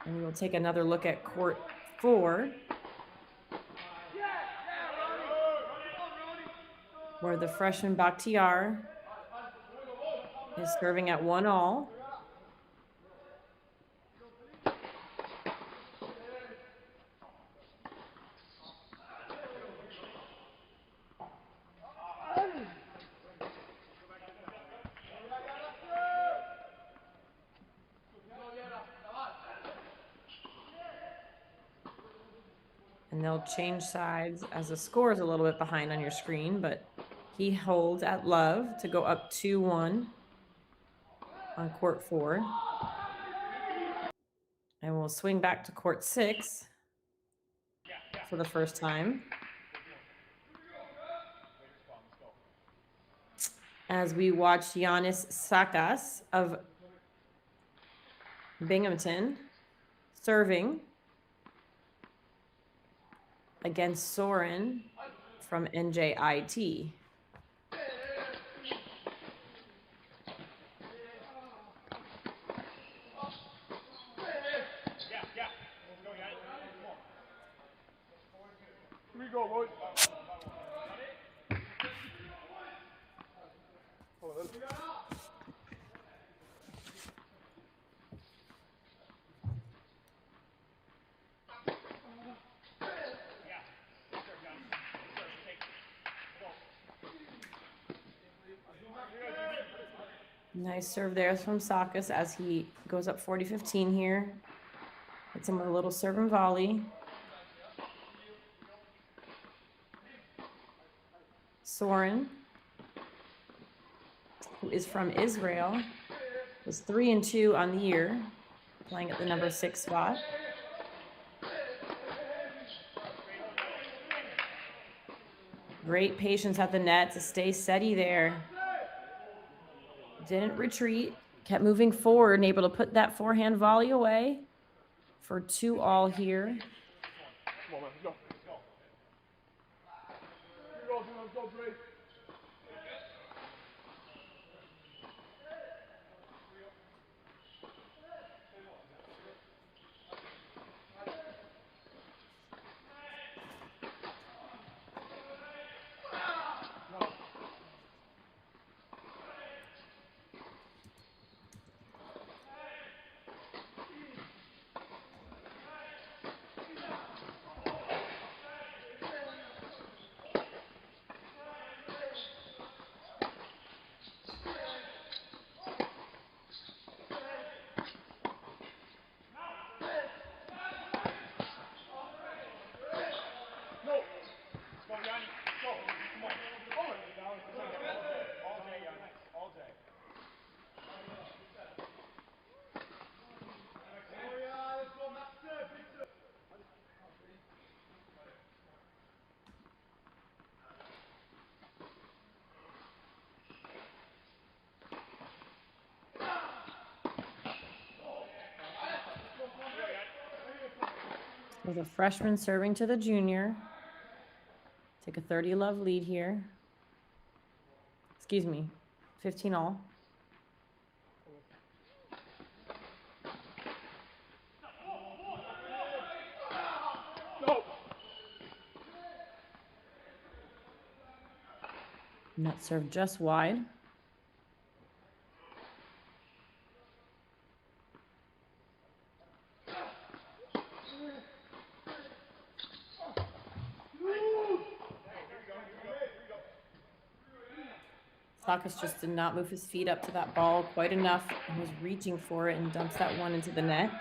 Speaker 1: And we will take another look at court 4, where the freshman Bakhtiar is serving at 1-all. And they'll change sides as the score is a little bit behind on your screen, but He holds at love to go up 2-1 on court 4. And we'll swing back to court 6 for the first time. As we watch Giannis Sakas of Binghamton serving against Soren from NJIT.
Speaker 2: Here we go, boys.
Speaker 1: Nice serve there from Sakas as he goes up 40-15 here. Hits him with a little serve and volley. Soren, who is from Israel, was 3-2 on the year, playing at the number 6 spot. Great patience at the net to stay steady there. Didn't retreat, kept moving forward and able to put that forehand volley away for 2-all here.
Speaker 2: Come on, man, let's go. Let's go, Drake.
Speaker 1: With a freshman serving to the junior. Take a 30-love lead here. Excuse me, 15-all. Net serve just wide. Sakas just did not move his feet up to that ball quite enough and was reaching for it and dumps that one into the net.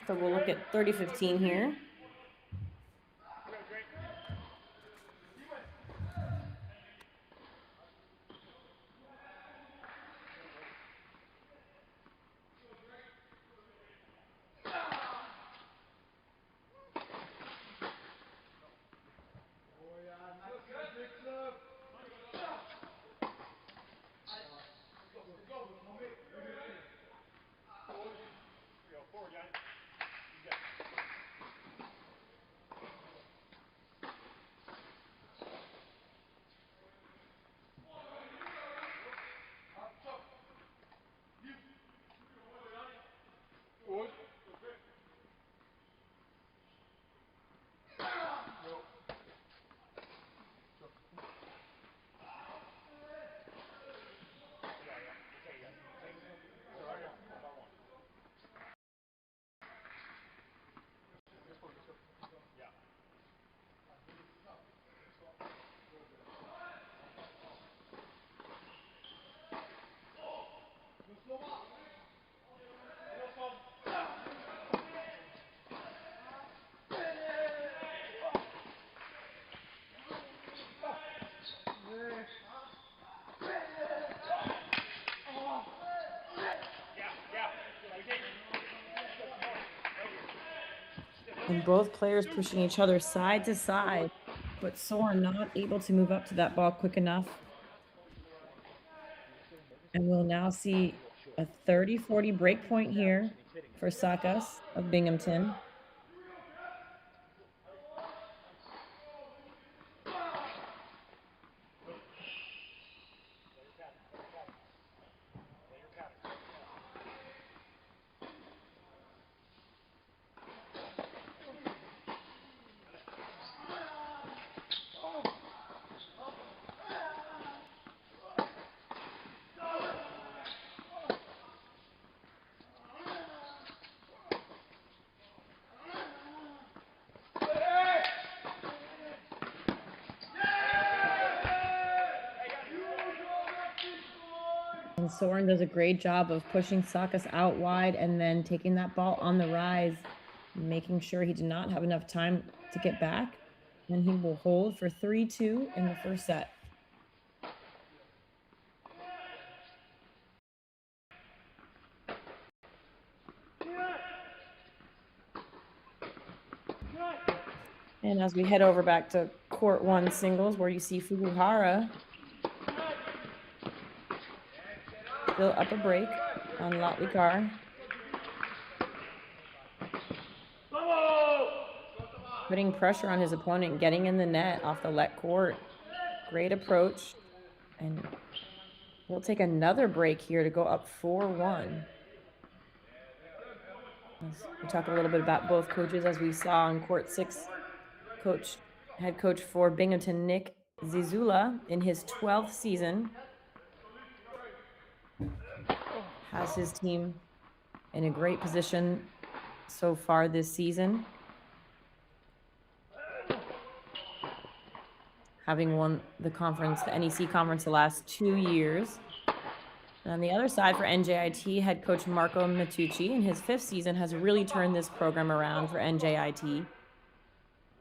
Speaker 1: So we'll look at 30-15 here. And both players pushing each other side to side, but Soren not able to move up to that ball quick enough. And we'll now see a 30-40 break point here for Sakas of Binghamton. And Soren does a great job of pushing Sakas out wide and then taking that ball on the rise, making sure he did not have enough time to get back. And he will hold for 3-2 in the first set. And as we head over back to court 1 singles, where you see Fukuhara still up a break on Latlikar. Putting pressure on his opponent, getting in the net off the let court. Great approach. And we'll take another break here to go up 4-1. We talk a little bit about both coaches as we saw on court 6. Head coach for Binghamton, Nick Zizula, in his 12th season, has his team in a great position so far this season, having won the conference, the NEC conference, the last 2 years. And on the other side for NJIT, head coach Marco Matucci, in his 5th season, has really turned this program around for NJIT.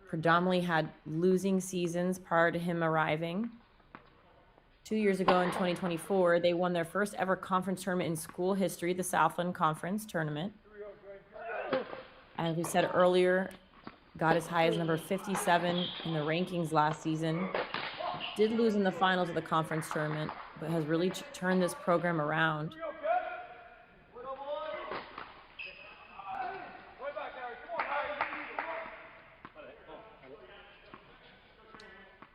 Speaker 1: Predominantly had losing seasons prior to him arriving. 2 years ago in 2024, they won their first ever conference tournament in school history, the Southland Conference Tournament. As we said earlier, got as high as number 57 in the rankings last season. Did lose in the finals of the conference tournament, but has really turned this program around.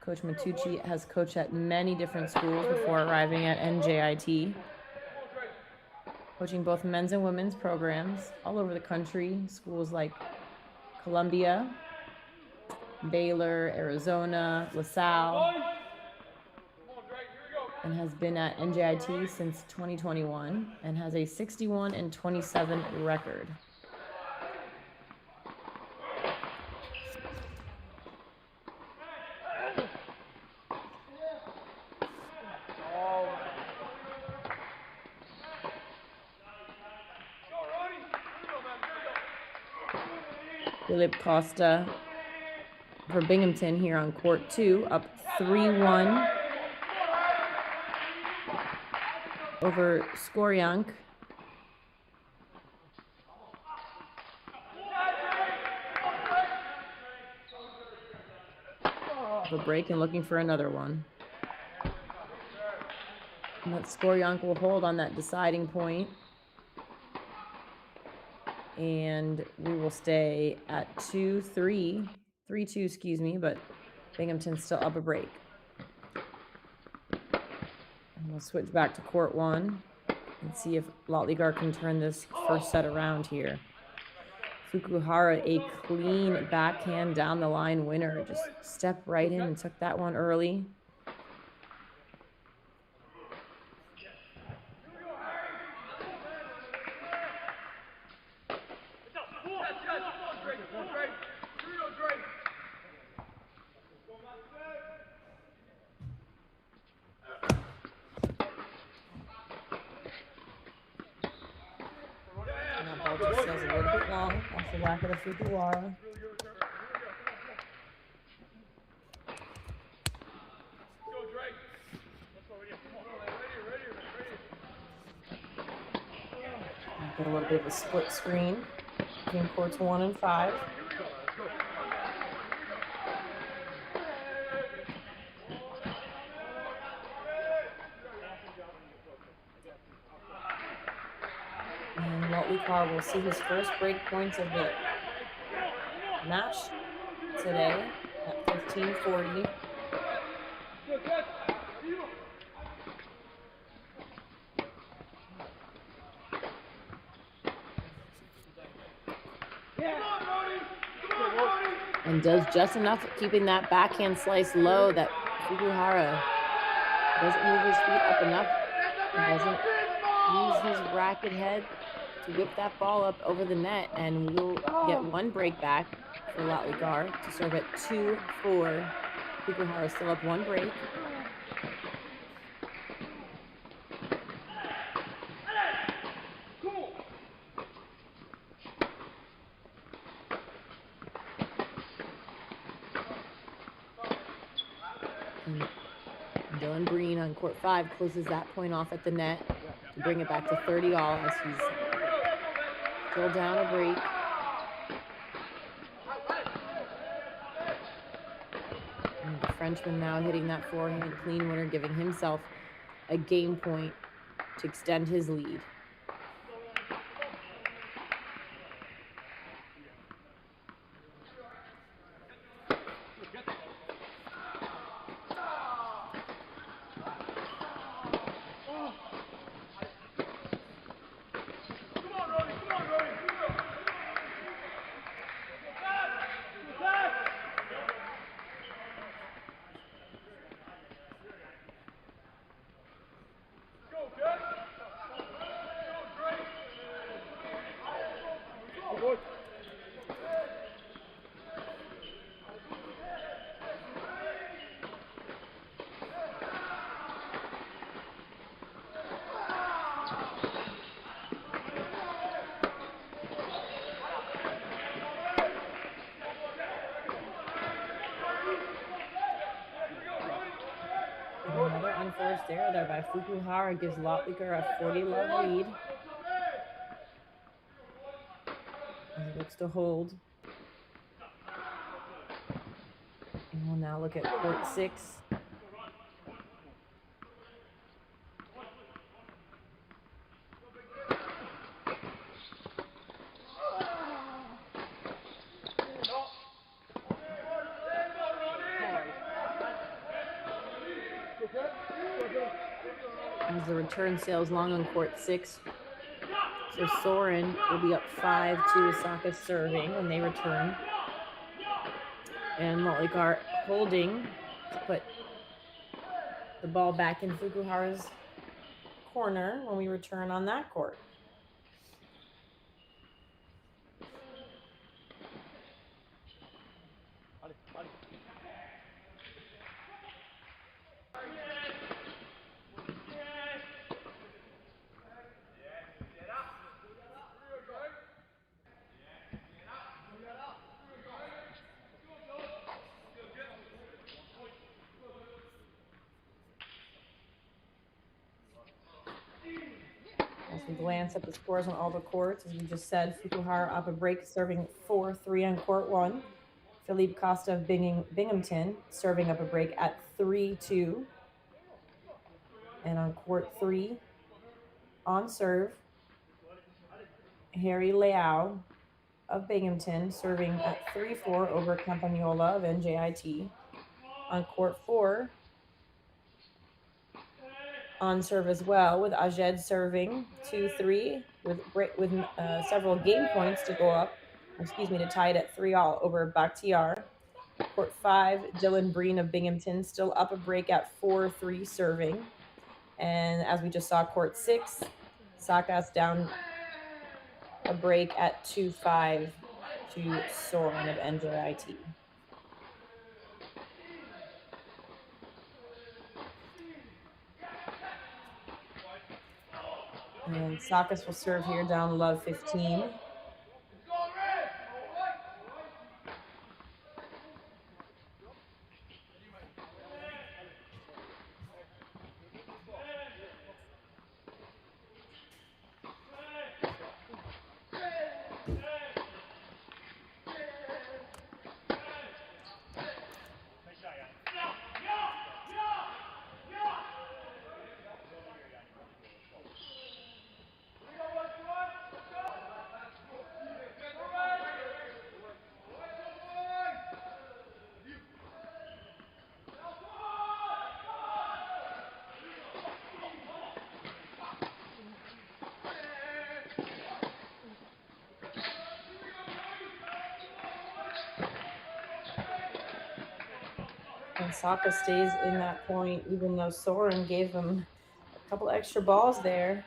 Speaker 1: Coach Matucci has coached at many different schools before arriving at NJIT, coaching both men's and women's programs all over the country, schools like Columbia, Baylor, Arizona, LaSalle, and has been at NJIT since 2021 and has a 61-27 record. Philip Costa for Binghamton here on court 2, up 3-1 over Skoryank. A break and looking for another one. But Skoryank will hold on that deciding point. And we will stay at 3-2, excuse me, but Binghamton's still up a break. And we'll switch back to court 1 and see if Latlikar can turn this first set around here. Fukuhara, a clean backhand down the line winner. Just stepped right in and took that one early. Just a little bit long off the racket of Fukuhara. Get a little bit of a split screen between courts 1 and 5. Motley Carr will see his first break points of the match today at 15:40. And does just enough keeping that backhand slice low that Fukuhara doesn't move his feet up enough, doesn't use his racket head to whip that ball up over the net, and we'll get one break back for Lotlikar to serve at 2-4. Fukuhara still up one break. And Dylan Breen on court 5 closes that point off at the net to bring it back to 30-all as he's still down a break. And the Frenchman now hitting that forehand clean winner, giving himself a game point to extend his lead. Another unforced error there by Fukuhara gives Lotlikar a 40-love lead. As he looks to hold. And we'll now look at court 6. As the return sails long on court 6. So Soren will be up 5-2 Osaka serving when they return. And Lotlikar holding to put the ball back in Fukuhara's corner when we return on that court. As we glance at the scores on all the courts, as we just said, Fukuhara up a break, serving 4-3 on court 1. Philippe Costa of Binghamton serving up a break at 3-2. And on court 3, on serve, Harry Leao of Binghamton serving at 3-4 over Campagnola of NJIT. On court 4, on serve as well, with Ajed serving 2-3 with several game points to go up, to tie it at 3-all over Bakhtiar. Court 5, Dylan Breen of Binghamton still up a break at 4-3 serving. And as we just saw, court 6, Sakas down a break at 2-5 to Soren of NJIT. And Sakas will serve here down love 15. And Saka stays in that point, even though Soren gave him a couple extra balls there.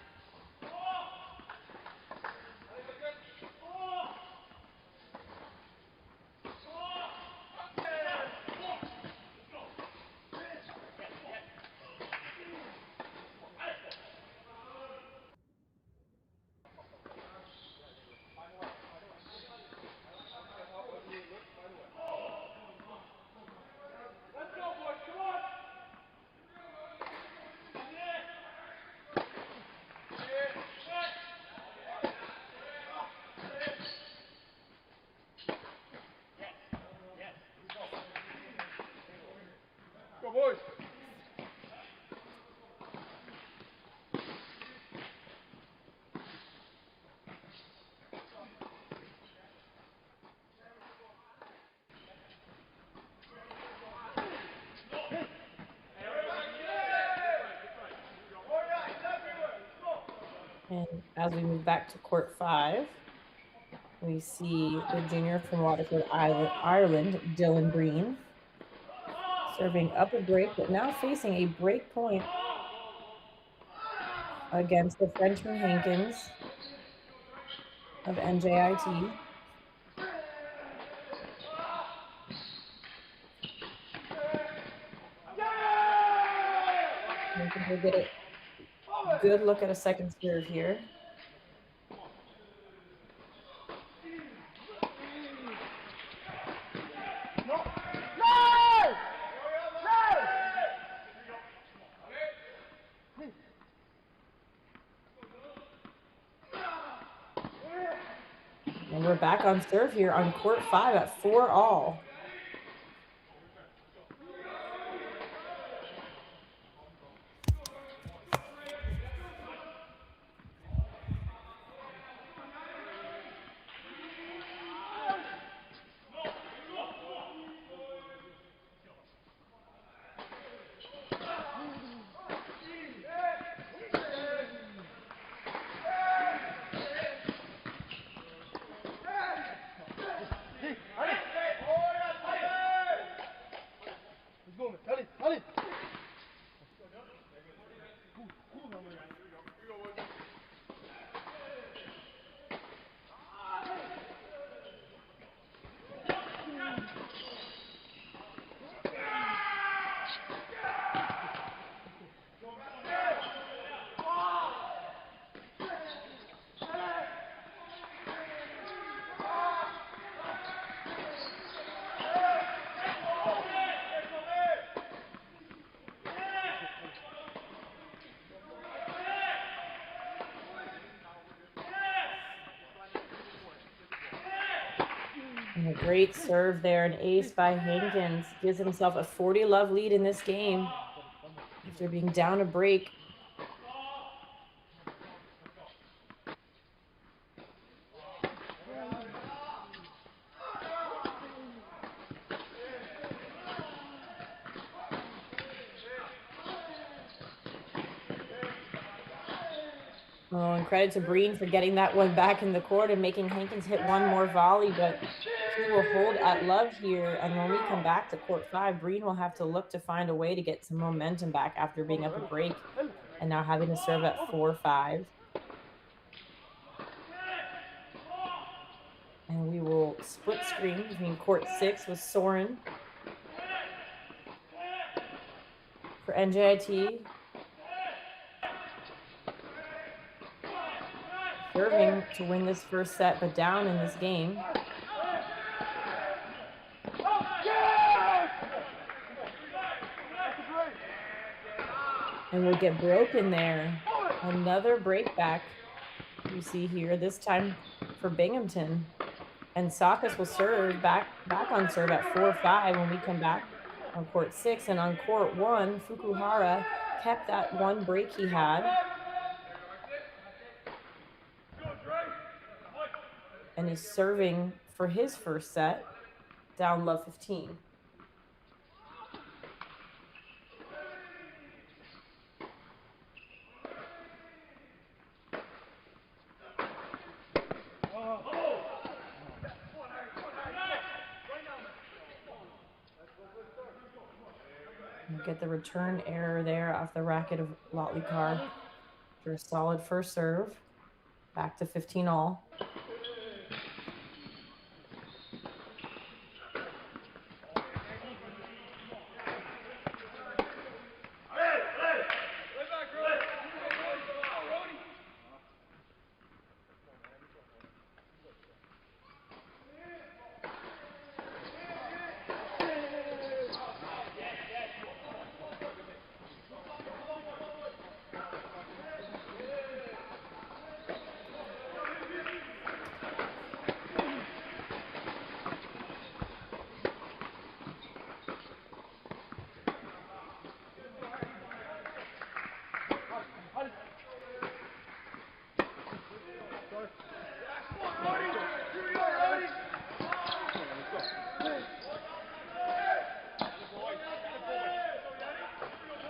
Speaker 2: Go, boys.
Speaker 1: And as we move back to court 5, we see the junior from Waterford, Ireland, Dylan Breen, serving up a break, but now facing a break point against the Frenchman Hankins of NJIT. Hankins will get a good look at a second serve here. And we're back on serve here on court 5 at 4-all. And a great serve there, an ace by Hankins. Gives himself a 40-love lead in this game after being down a break. Oh, and credit to Breen for getting that one back in the court and making Hankins hit one more volley, but he will hold at love here. And when we come back to court 5, Breen will have to look to find a way to get some momentum back after being up a break and now having to serve at 4-5. And we will split screen between court 6 with Soren for NJIT. Serving to win this first set, but down in this game. And we'll get broken there. Another break back you see here, this time for Binghamton. And Sakas will serve back on serve at 4-5 when we come back on court 6. And on court 1, Fukuhara kept that one break he had. And is serving for his first set, down love 15. Get the return error there off the racket of Lotlykar for a solid first serve. Back to 15 all.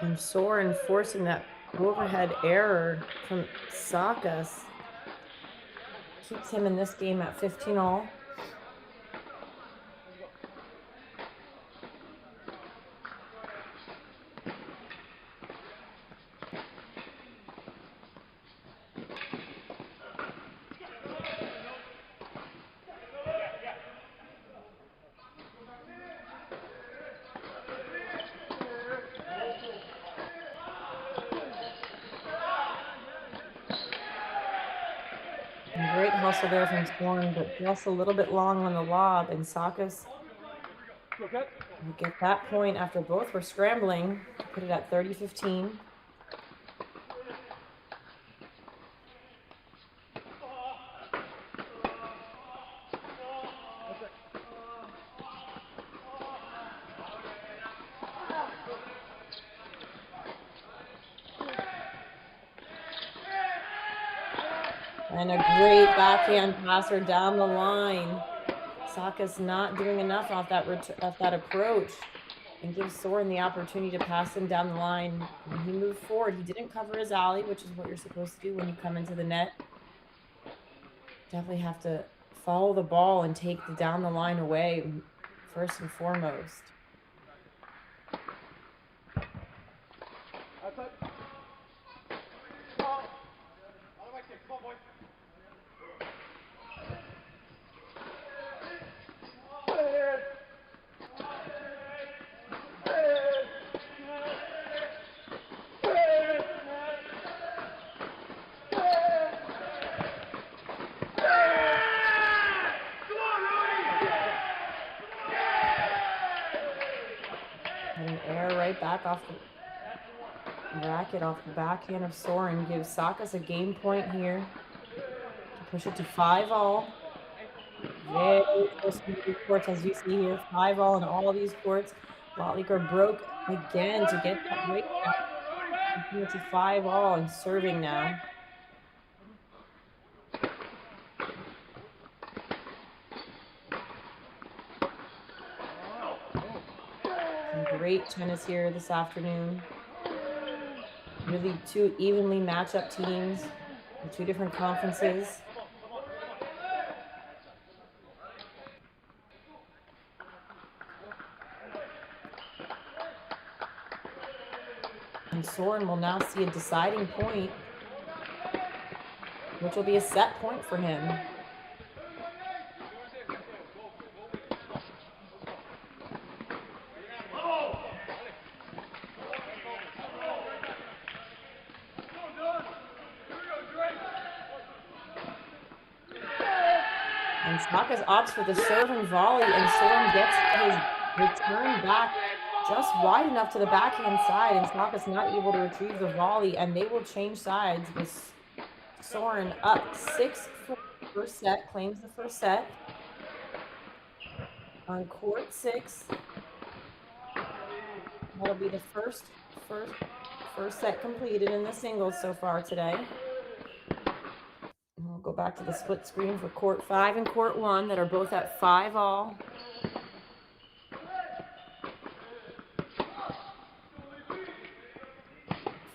Speaker 1: And Soren forcing that overhead error from Sakas keeps him in this game at 15 all. Great hustle there from Soren, but just a little bit long on the lob, and Sakas will get that point after both were scrambling to put it at 30-15. And a great backhand passer down the line. Sakas not doing enough off that approach, and gives Soren the opportunity to pass him down the line. When he moved forward, he didn't cover his alley, which is what you're supposed to do when you come into the net. Definitely have to follow the ball and take the down the line away first and foremost. And an error right back off the racket, off the backhand of Soren, gives Sakas a game point here to push it to 5 all. Very close to these courts, as you see here, 5 all in all of these courts. Lotlykar broke again to get that break back. It's a 5 all and serving now. Some great tennis here this afternoon. Really two evenly match-up teams in 2 different conferences. And Soren will now see a deciding point, which will be a set point for him. And Sakas opts for the serve and volley, and Soren gets his return back just wide enough to the backhand side, and Sakas not able to retrieve the volley, and they will change sides with Soren up 6-4 first set, claims the first set on court 6. That'll be the first set completed in the singles so far today. And we'll go back to the split screen for court 5 and court 1 that are both at 5 all.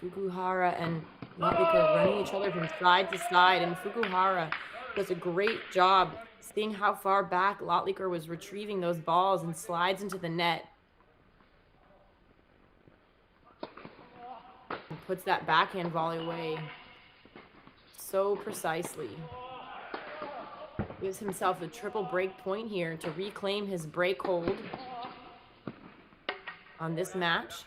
Speaker 1: Fukuhara and Lotlykar running each other from side to side, and Fukuhara does a great job seeing how far back Lotlykar was retrieving those balls and slides into the net. puts that backhand volley away so precisely. Gives himself a triple break point here to reclaim his break hold on this match.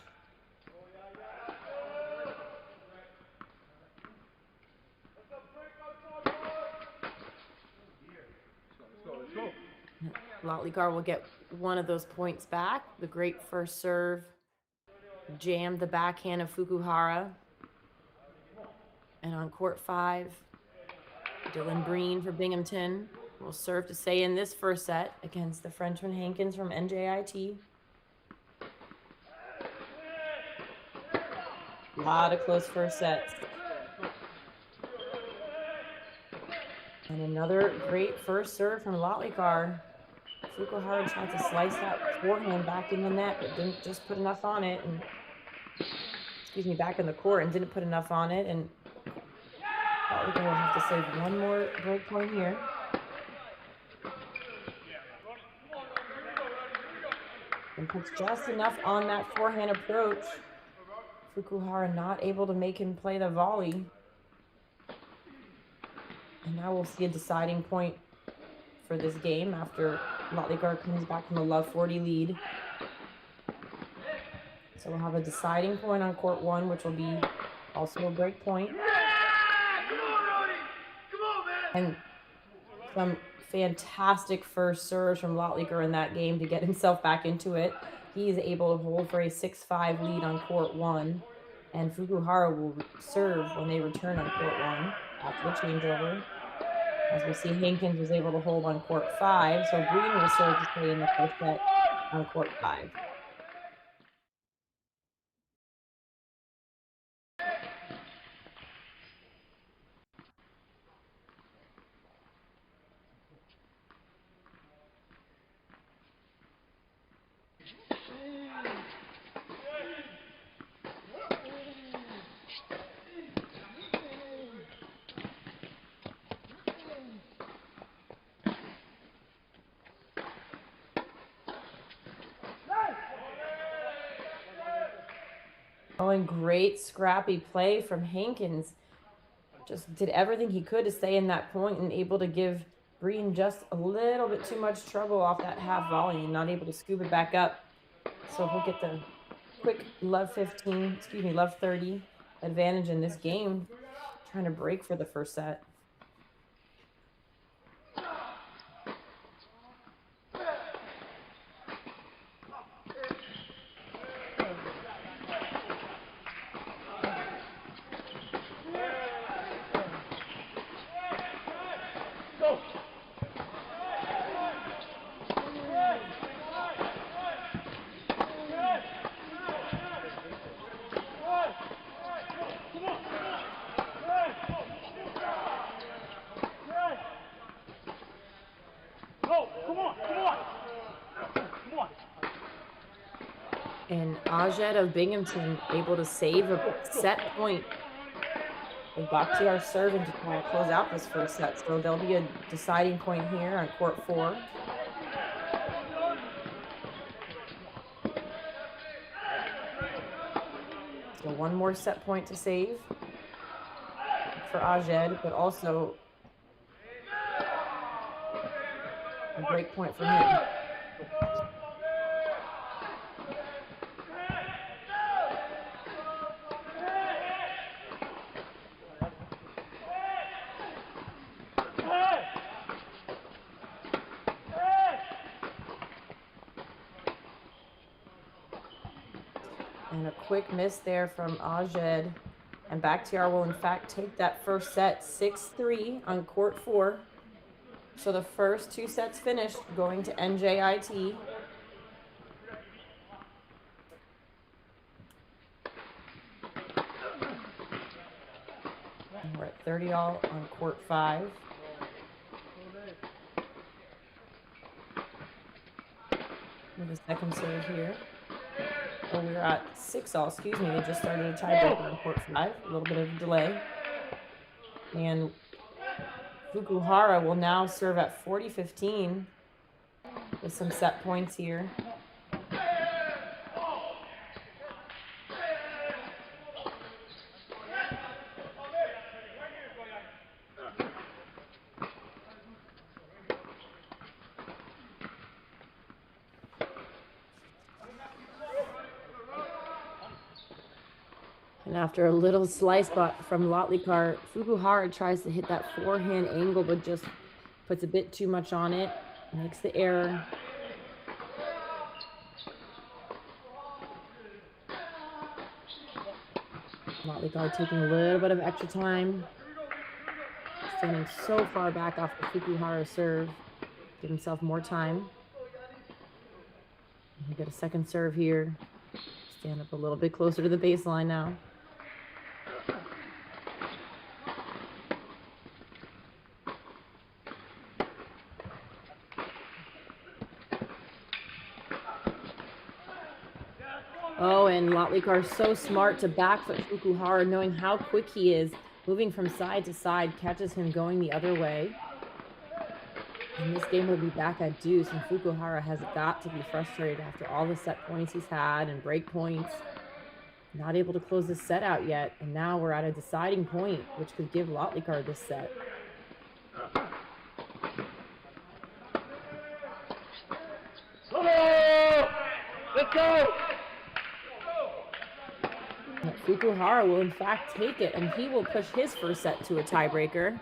Speaker 1: Lotlikar will get one of those points back. The great first serve jammed the backhand of Fukuhara. And on court 5, Dylan Breen for Binghamton will serve to stay in this first set against the Frenchman Hankins from NJIT. A lot of close first sets. And another great first serve from Lotlikar. Fukuhara tried to slice that forehand back in the net, but didn't just put enough on it. And back in the court and didn't put enough on it. And Lotlikar will have to save one more break point here. And puts just enough on that forehand approach. Fukuhara not able to make him play the volley. And now we'll see a deciding point for this game after Lotlikar comes back from a love 40 lead. So we'll have a deciding point on court 1, which will be also a break point. And some fantastic first serves from Lotlikar in that game to get himself back into it. He is able to hold for a 6-5 lead on court 1. And Fukuhara will serve when they return on court 1 after the changeover. As we see, Hankins was able to hold on court 5, so Breen will serve to stay in the first set on court 5. Oh, and great scrappy play from Hankins. Just did everything he could to stay in that point and able to give Breen just a little bit too much trouble off that half volley and not able to scoop it back up. So he'll get the quick love 30 advantage in this game, trying to break for the first set. And Ajed of Binghamton able to save a set point with Bakhtiar serving to try to close out this first set. So there'll be a deciding point here on court 4. So one more set point to save for Ajed, but also a break point for him. And a quick miss there from Ajed. And Bakhtiar will, in fact, take that first set 6-3 on court 4. So the first 2 sets finished, going to NJIT. And we're at 30 all on court 5. With a second serve here. Oh, we're at 6 all, excuse me. They just started a tiebreaker on court 5. A little bit of a delay. And Fukuhara will now serve at 40-15 with some set points here. And after a little slice from Lotlykar, Fukuhara tries to hit that forehand angle, but just puts a bit too much on it, makes the error. Lotlykar taking a little bit of extra time. Standing so far back off the Fukuhara serve. Give himself more time. He'll get a second serve here. Stand up a little bit closer to the baseline now. Oh, and Lotlykar so smart to backfoot Fukuhara, knowing how quick he is, moving from side to side, catches him going the other way. And this game will be back at deuce, and Fukuhara has got to be frustrated after all the set points he's had and break points. Not able to close this set out yet, and now we're at a deciding point, which could give Lotlykar this set.
Speaker 2: Let's go!
Speaker 1: Fukuhara will in fact take it, and he will push his first set to a tiebreaker.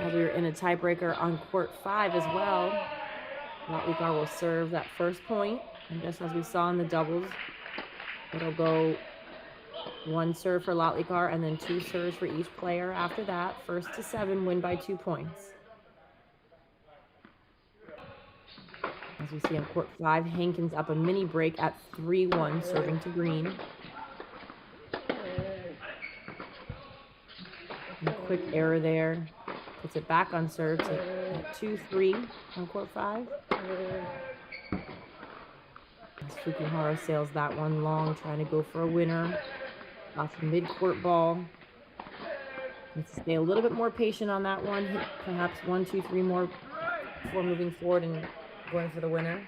Speaker 1: As we're in a tiebreaker on court 5 as well. Lotlykar will serve that first point, and just as we saw in the doubles, it'll go one serve for Lotlykar and then 2 serves for each player after that. First to 7 win by 2 points. As we see on court 5, Hankins up a mini break at 3-1, serving to green. And a quick error there. Puts it back on serve at 2-3 on court 5. As Fukuhara sails that one long, trying to go for a winner. Off the mid-court ball. Needs to stay a little bit more patient on that one. Hit perhaps 1, 2, 3 more before moving forward and going for the winner.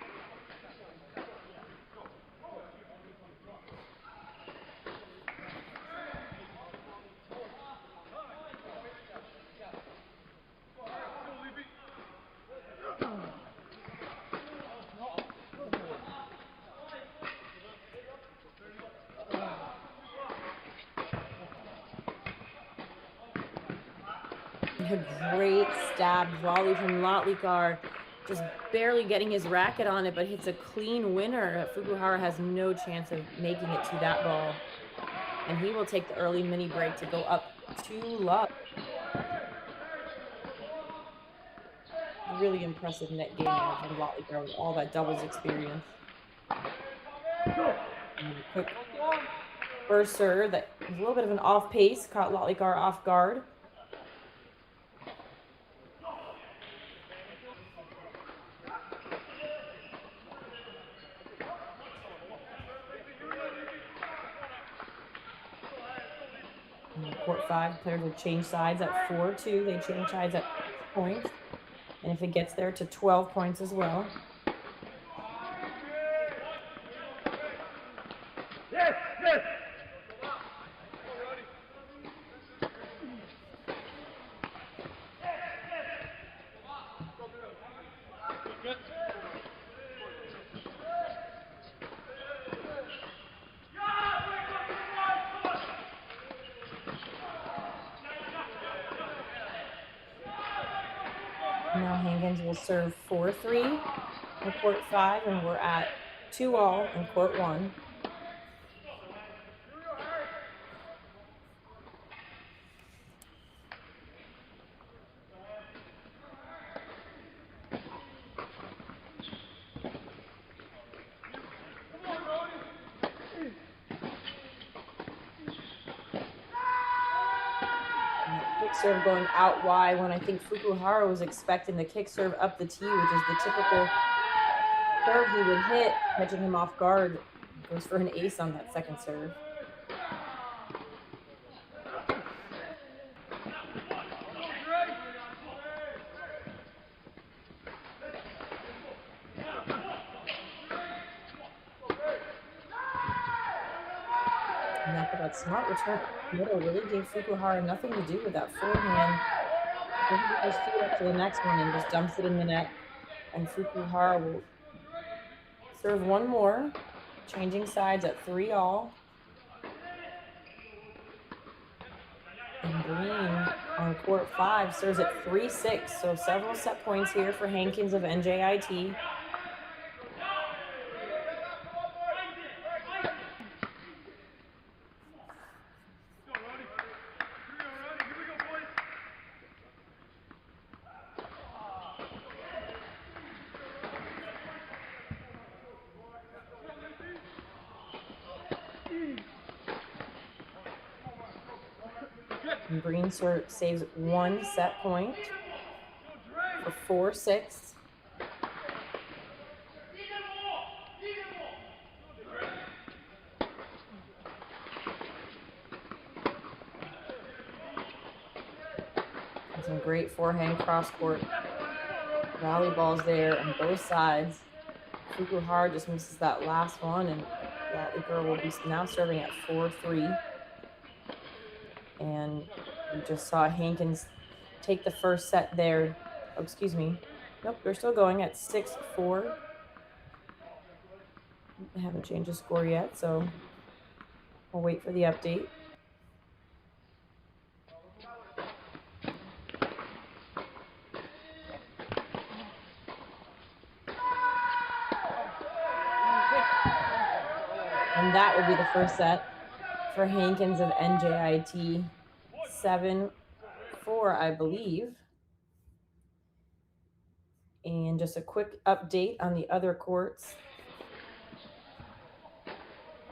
Speaker 1: A great stab volley from Lotlykar, just barely getting his racket on it, but hits a clean winner. Fukuhara has no chance of making it to that ball, and he will take the early mini break to go up 2-love. Really impressive net game there from Lotlykar with all that doubles experience. And a quick first serve that was a little bit of an off pace, caught Lotlykar off guard. Court 5, players will change sides at 4-2. They change sides at 6 points. And if it gets there to 12 points as well.
Speaker 2: Yes, yes!
Speaker 1: Now Hankins will serve 4-3 in court 5, and we're at 2-all in court 1. Serve going out wide when I think Fukuhara was expecting the kick serve up the tee, which is the typical serve he would hit, catching him off guard. Goes for an ace on that second serve. And after that smart return middle really gave Fukuhara nothing to do with that forehand. He just threw it up to the next one and just dumps it in the net. And Fukuhara will serve one more, changing sides at 3-all. Green on court 5 serves at 3-6, so several set points here for Hankins of NJIT. And Green saves 1 set point for 4-6. And some great forehand cross-court rally balls there on both sides. Fukuhara just misses that last one, and Watley will be now serving at 4-3. And we just saw Hankins take the first set there. Oh, excuse me. Nope, they're still going at 6-4. They haven't changed the score yet, so we'll wait for the update. And that will be the first set for Hankins of NJIT. 7-4, I believe. And just a quick update on the other courts.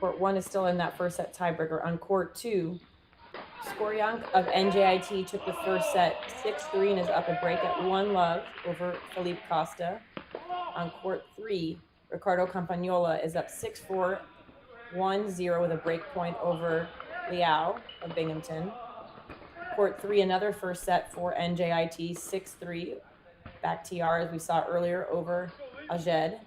Speaker 1: Court 1 is still in that first set tiebreaker. On court 2, Skoryank of NJIT took the first set 6-3 and is up a break at 1-love over Felipe Costa. On court 3, Ricardo Campagnola is up 6-4, 1-0 with a break point over Liao of Binghamton. Court 3, another first set for NJIT, 6-3. Back TR, as we saw earlier, over Ajed.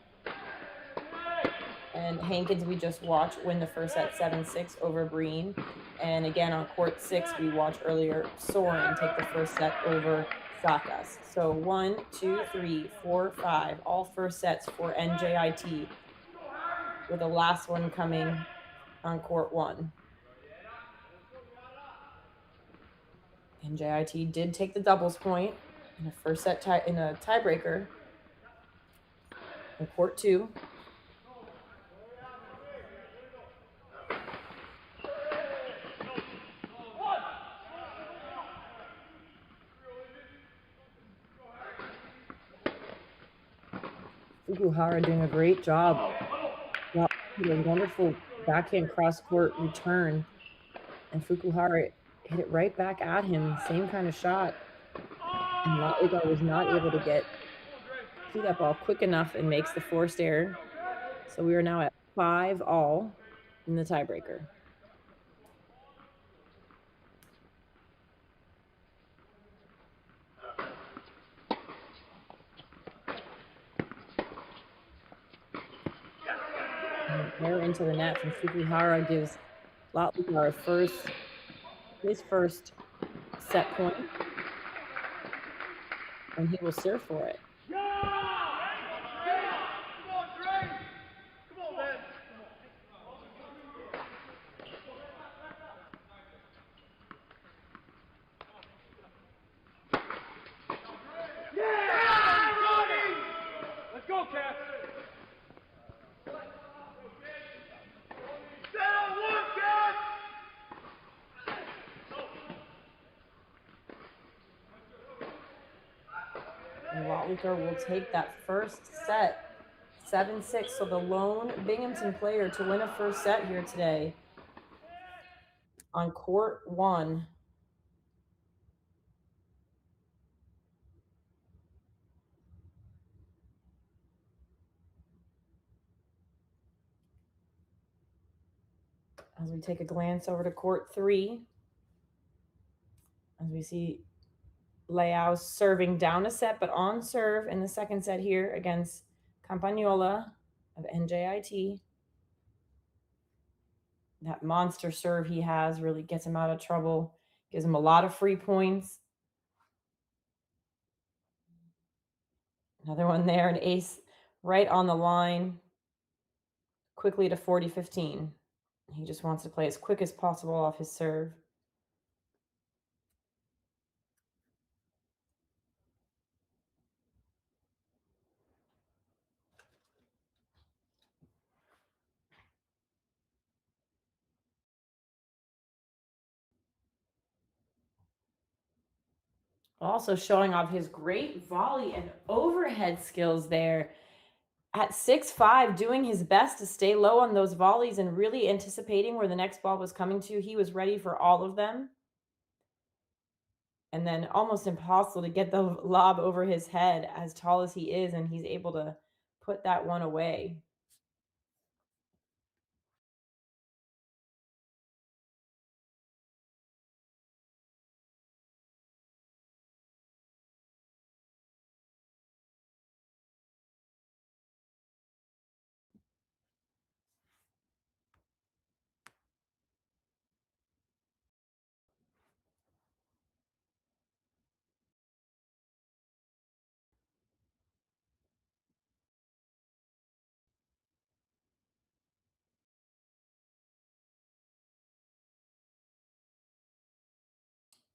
Speaker 1: And Hankins, we just watched win the first set 7-6 over Breen. And again, on court 6, we watched earlier Soren take the first set over Sakas. So 1, 2, 3, 4, 5, all first sets for NJIT, with the last one coming on court 1. NJIT did take the doubles point in a first set in a tiebreaker in court 2. Fukuhara doing a great job. A wonderful backhand cross-court return. And Fukuhara hit it right back at him. Same kind of shot. And Latligar was not able to get to that ball quick enough and makes the forced error. So we are now at 5-all in the tiebreaker. There into the net from Fukuhara gives Latligar his first set point, and he will serve for it.
Speaker 2: Let's go, Cat.
Speaker 1: And Watley will take that first set, 7-6. So the lone Binghamton player to win a first set here today on court 1. As we take a glance over to court 3, as we see Liao serving down a set, but on serve in the second set here against Campagnola of NJIT. That monster serve he has really gets him out of trouble, gives him a lot of free points. Another one there, an ace right on the line, quickly to 40-15. He just wants to play as quick as possible off his serve. Also showing off his great volley and overhead skills there. At 6'5", doing his best to stay low on those volleys and really anticipating where the next ball was coming to. He was ready for all of them. And then almost impossible to get the lob over his head as tall as he is, and he's able to put that one away.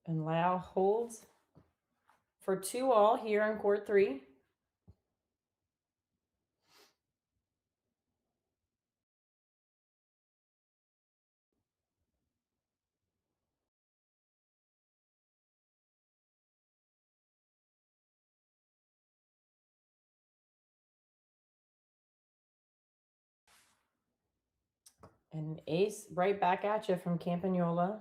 Speaker 1: And Lau holds for 2-all here on court 3. And ace right back at you from Campagnola.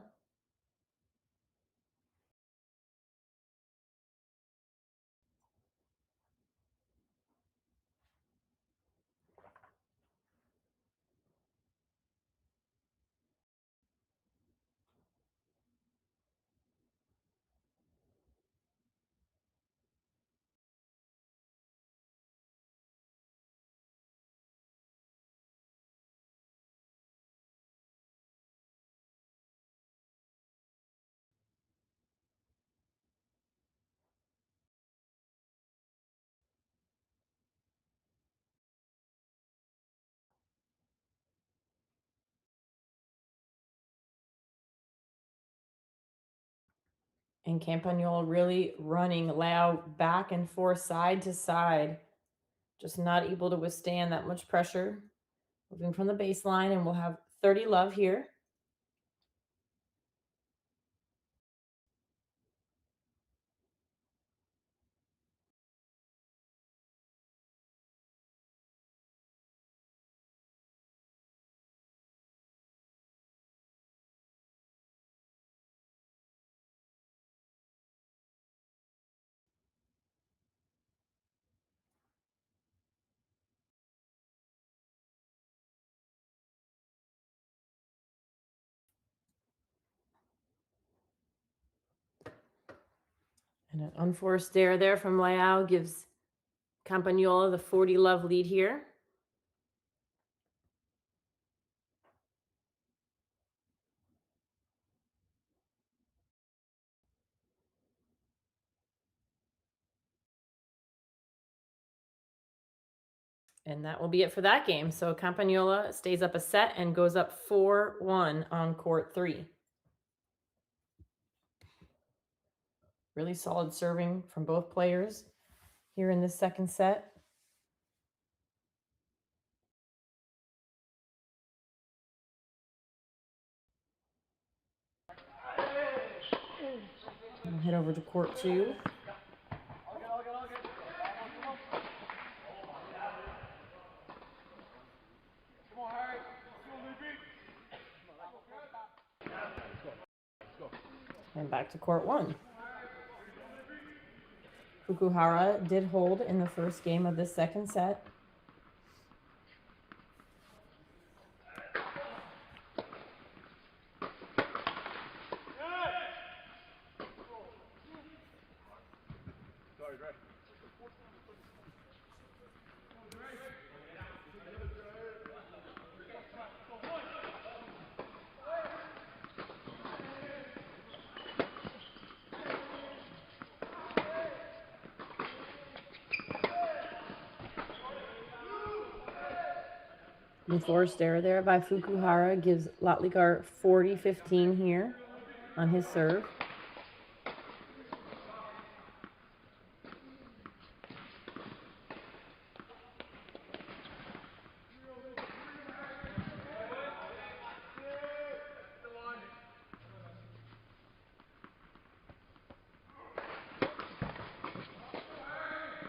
Speaker 1: And Campagnola really running Lau back and forth, side to side. Just not able to withstand that much pressure. Moving from the baseline, and we'll have 30 love here. And an unforced error there from Lau gives Campagnola the 40 love lead here. And that will be it for that game. So Campagnola stays up a set and goes up 4-1 on court 3. Really solid serving from both players here in this second set. We'll head over to court 2. And back to court 1. Fukuhara did hold in the first game of this second set. The forced error there by Fukuhara gives Latlikar 40-15 here on his serve.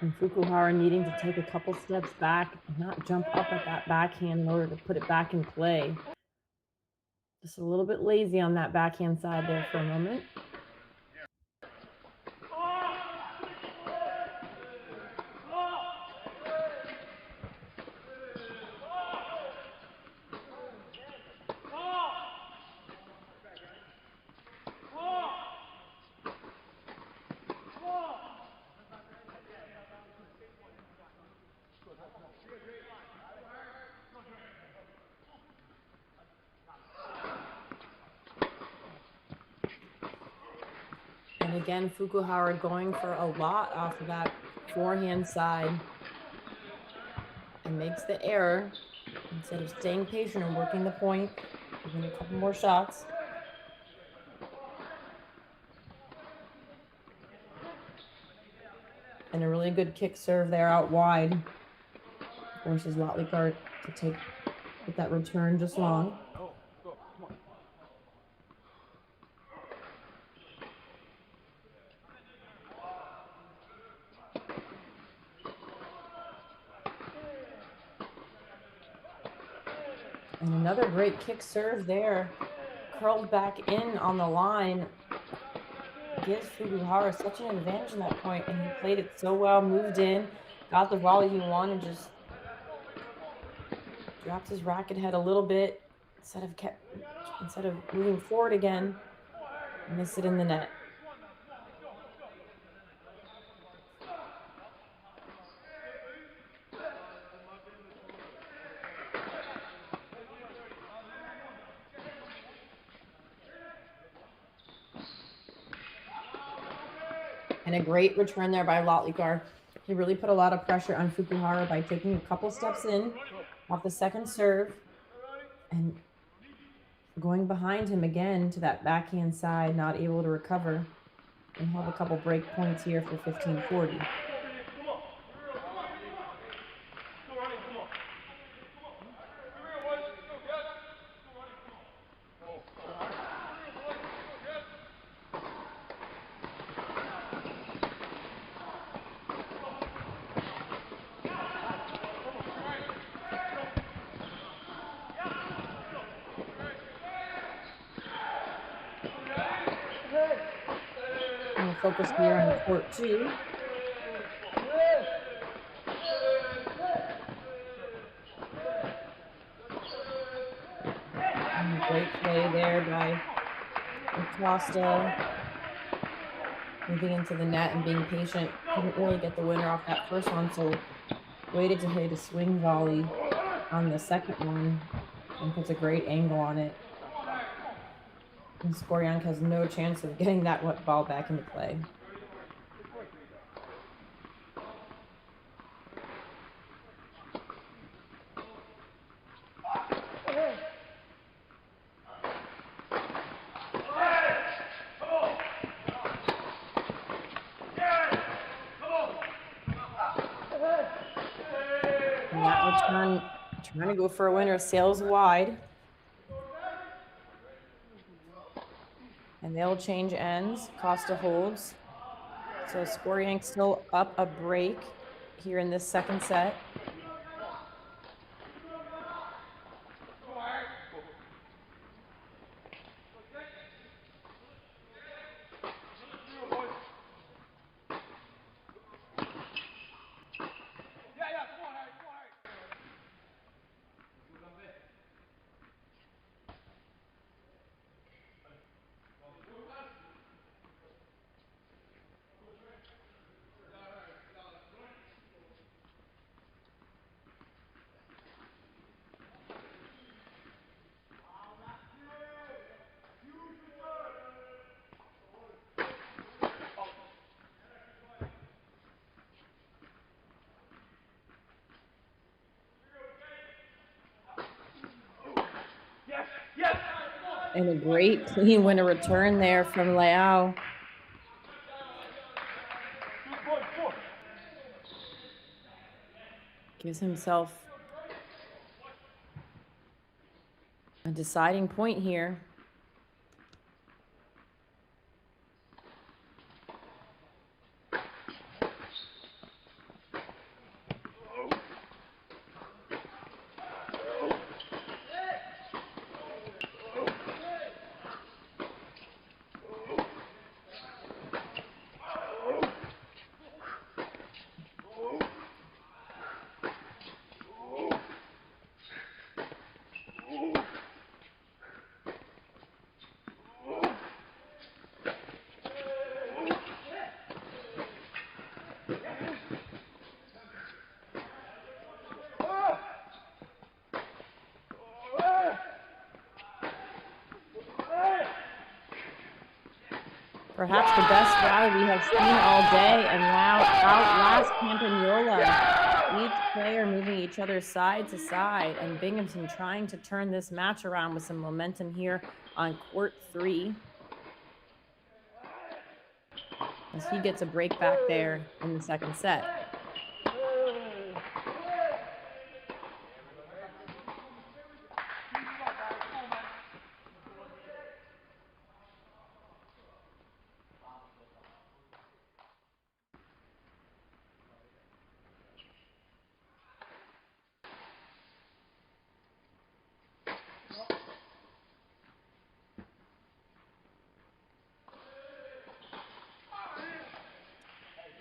Speaker 1: And Fukuhara needing to take a couple steps back and not jump up at that backhand in order to put it back in play. Just a little bit lazy on that backhand side there for a moment. And again, Fukuhara going for a lot off of that forehand side and makes the error instead of staying patient and working the point, giving a couple more shots. And a really good kick serve there out wide. Forces Lotlykar to get that return just long. And another great kick serve there. Curled back in on the line. Gives Fukuhara such an advantage in that point, and he played it so well, moved in, got the volley he wanted, just dropped his racket head a little bit instead of moving forward again, missed it in the net. And a great return there by Lotlykar. He really put a lot of pressure on Fukuhara by taking a couple steps in off the second serve and going behind him again to that backhand side, not able to recover. And he'll have a couple break points here for 15-40. And we'll focus here on court 2. And great play there by Acosta. Moving into the net and being patient. Couldn't really get the winner off that first one, so waited to hit a swing volley on the second one and puts a great angle on it. And Skoryank has no chance of getting that ball back into play. And that return, trying to go for a winner, sails wide. And they'll change ends. Costa holds. So Skoryank still up a break here in this second set. And a great clean winner return there from Leao. Gives himself a deciding point here. Perhaps the best rally we have seen all day, and now outlast Campagnola. Each player moving each other side to side, and Binghamton trying to turn this match around with some momentum here on court 3. As he gets a break back there in the second set.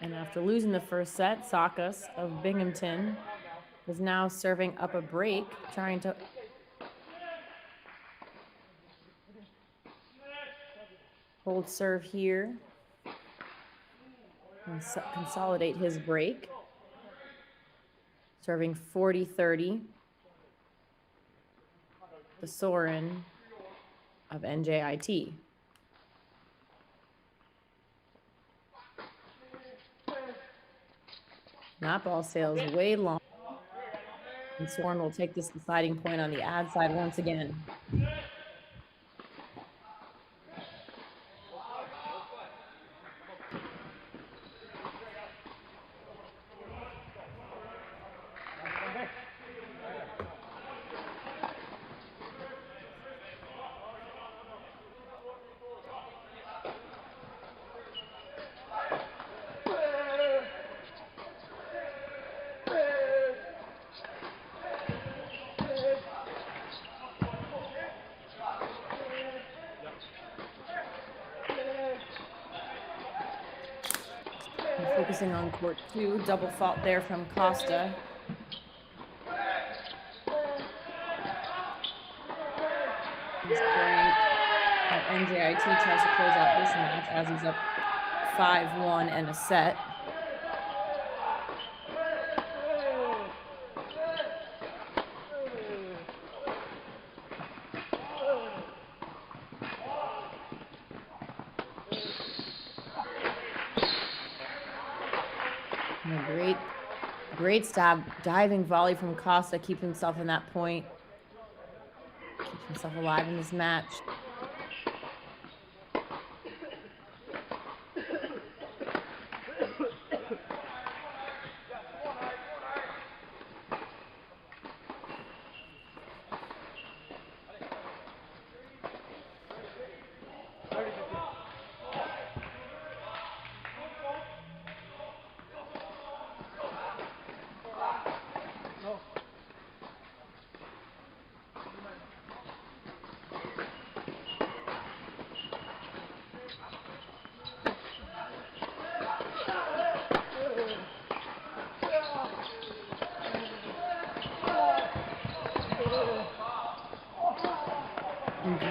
Speaker 1: And after losing the first set, Sakas of Binghamton is now serving up a break, trying to hold serve here and consolidate his break. Serving 40-30. The Soren of NJIT. That ball sails way long. And Soren will take this deciding point on the ad side once again. And focusing on court 2, double fault there from Costa. NJIT tries to close out this match as he's up 5-1 and a set. And a great stab, diving volley from Costa, keep himself in that point. Keep himself alive in this match.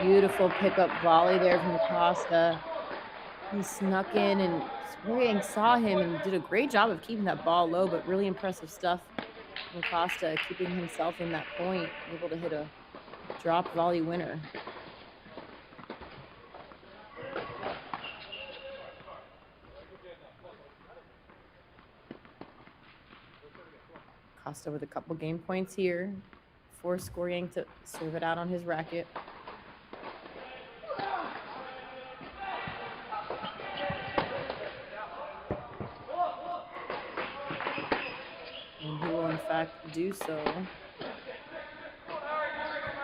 Speaker 1: Beautiful pickup volley there from Costa. He snuck in, and Square saw him and did a great job of keeping that ball low, but really impressive stuff from Costa, keeping himself in that point, able to hit a drop volley winner. Costa with a couple game points here. Force Square to serve it out on his racket. And he will in fact do so.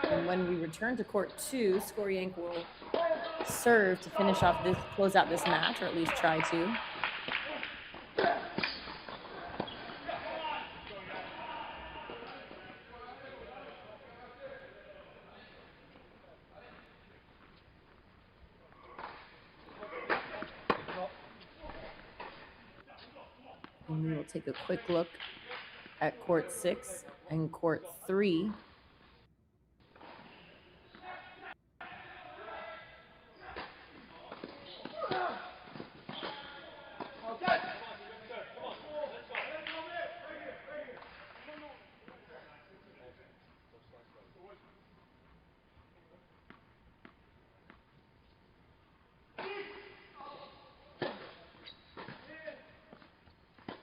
Speaker 1: And when we return to court 2, Skoryank will serve to finish off this, close out this match, or at least try to. And we will take a quick look at court 6 and court 3.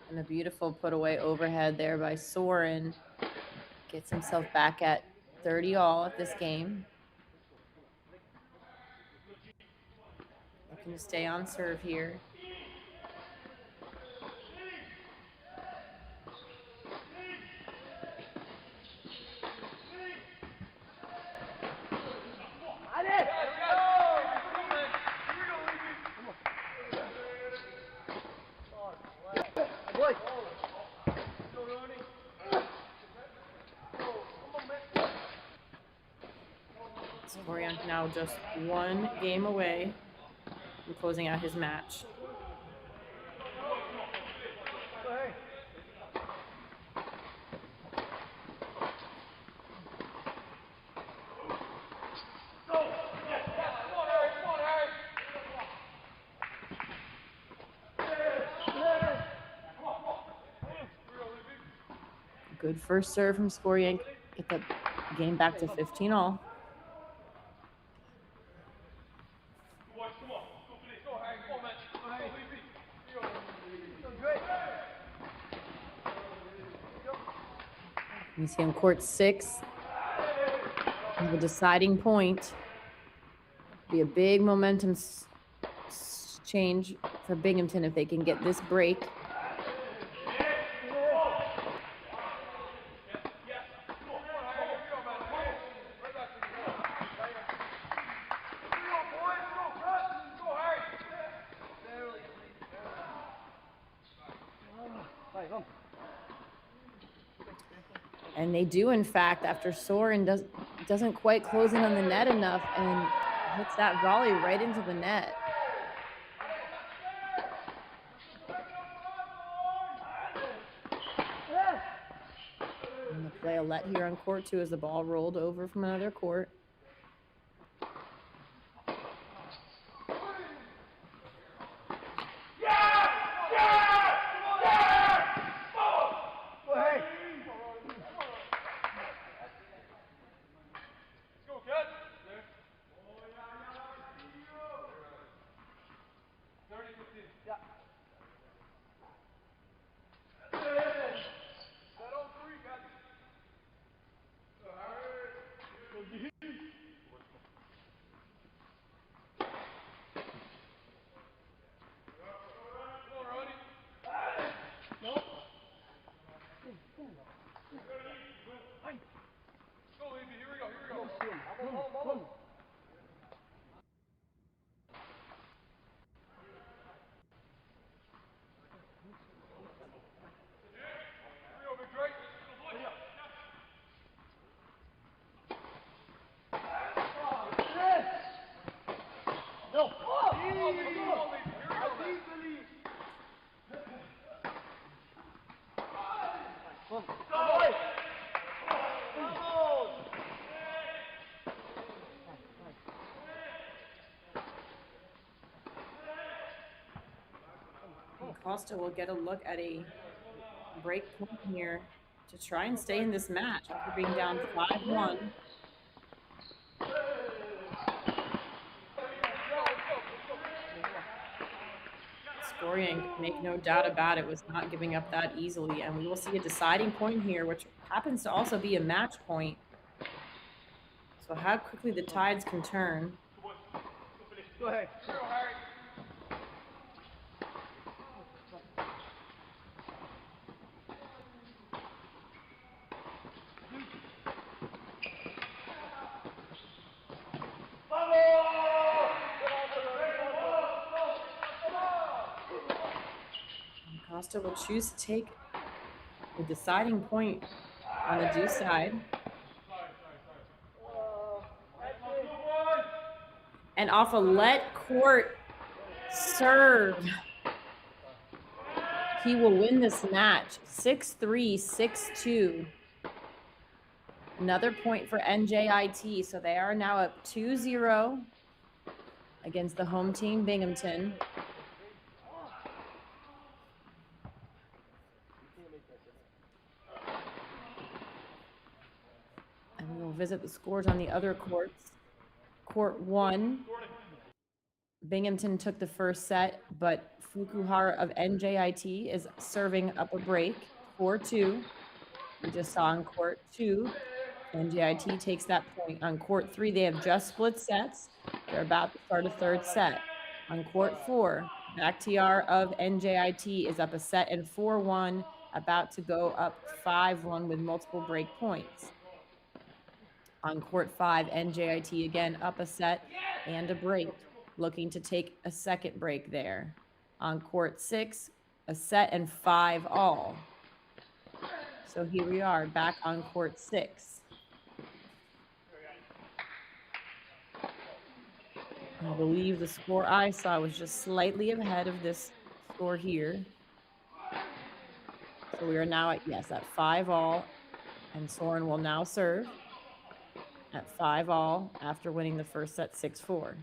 Speaker 1: And a beautiful put away overhead there by Soren. Gets himself back at 30 all at this game. Looking to stay on serve here. Skoryank now just one game away from closing out his match. Good first serve from Skoryank. Get the game back to 15 all. You see on court 6. The deciding point. Be a big momentum change for Binghamton if they can get this break. And they do, in fact, after Soren doesn't quite close in on the net enough and hits that volley right into the net. And the play a let here on court 2 as the ball rolled over from another court. Costa will get a look at a break point here to try and stay in this match after being down 5-1. Skoryank, make no doubt about it, was not giving up that easily, and we will see a deciding point here, which happens to also be a match point. So how quickly the tides can turn.
Speaker 2: Go ahead.
Speaker 1: Costa will choose to take the deciding point on the deuce side. And off a let court serve, he will win this match 6-3, 6-2. Another point for NJIT. So they are now up 2-0 against the home team, Binghamton. And we will visit the scores on the other courts. Court 1, Binghamton took the first set, but Fukuhara of NJIT is serving up a break, 4-2. We just saw on court 2, NJIT takes that point. On court 3, they have just split sets. They're about to start a third set. On court 4, Bakhtiar of NJIT is up a set and 4-1, about to go up 5-1 with multiple break points. On court 5, NJIT again up a set and a break, looking to take a second break there. On court 6, a set and 5 all. So here we are back on court 6. I believe the score I saw was just slightly ahead of this score here. So we are now at, yes, at 5 all, and Soren will now serve at 5 all after winning the first set 6-4.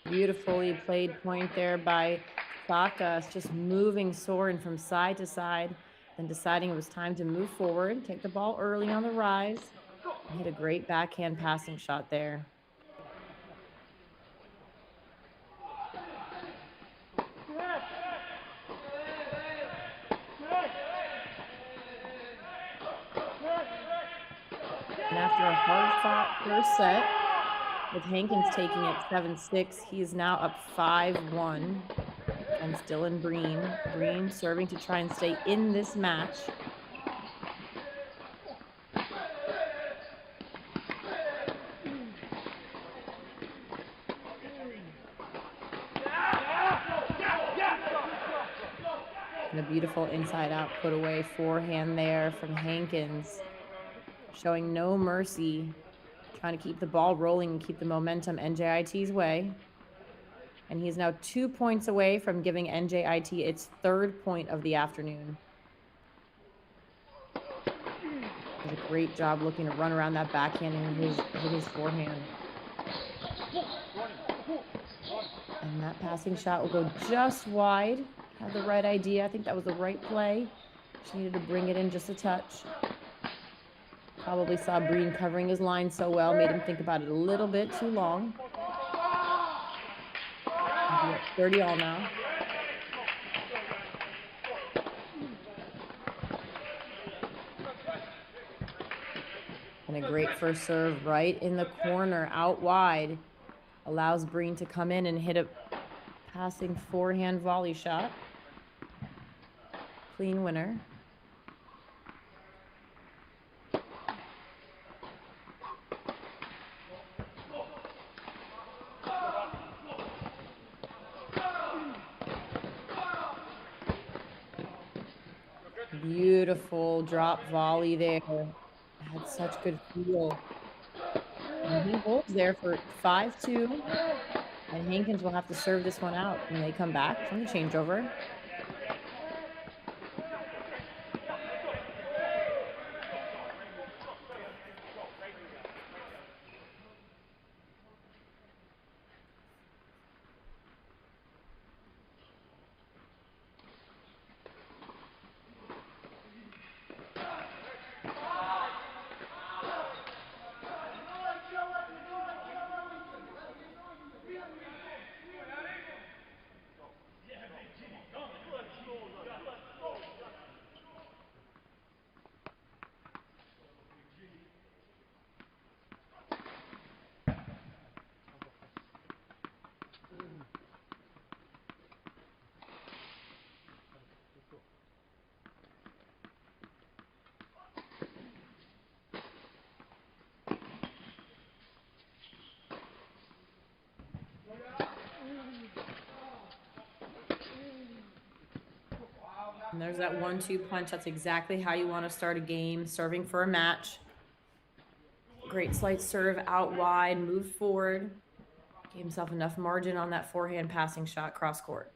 Speaker 1: Beautifully played point there by Saka, just moving Soren from side to side, then deciding it was time to move forward, take the ball early on the rise, and hit a great backhand passing shot there. And after a hard-fought first set, with Hankins taking it 7-6, he is now up 5-1 and still in Breen. Breen serving to try and stay in this match. And a beautiful inside-out put-away forehand there from Hankins, showing no mercy, trying to keep the ball rolling and keep the momentum NJIT's way. And he's now 2 points away from giving NJIT its third point of the afternoon. Does a great job looking to run around that backhand and hit his forehand. And that passing shot will go just wide. Had the right idea. I think that was the right play. She needed to bring it in just a touch. Probably saw Breen covering his line so well, made him think about it a little bit too long. 30 all now. And a great first serve right in the corner, out wide. Allows Breen to come in and hit a passing forehand volley shot. Clean winner. Beautiful drop volley there. Had such good feel. And he holds there for 5-2. And Hankins will have to serve this one out when they come back from the changeover. And there's that 1-2 punch. That's exactly how you want to start a game, serving for a match. Great slight serve out wide, moved forward. Gave himself enough margin on that forehand passing shot cross court.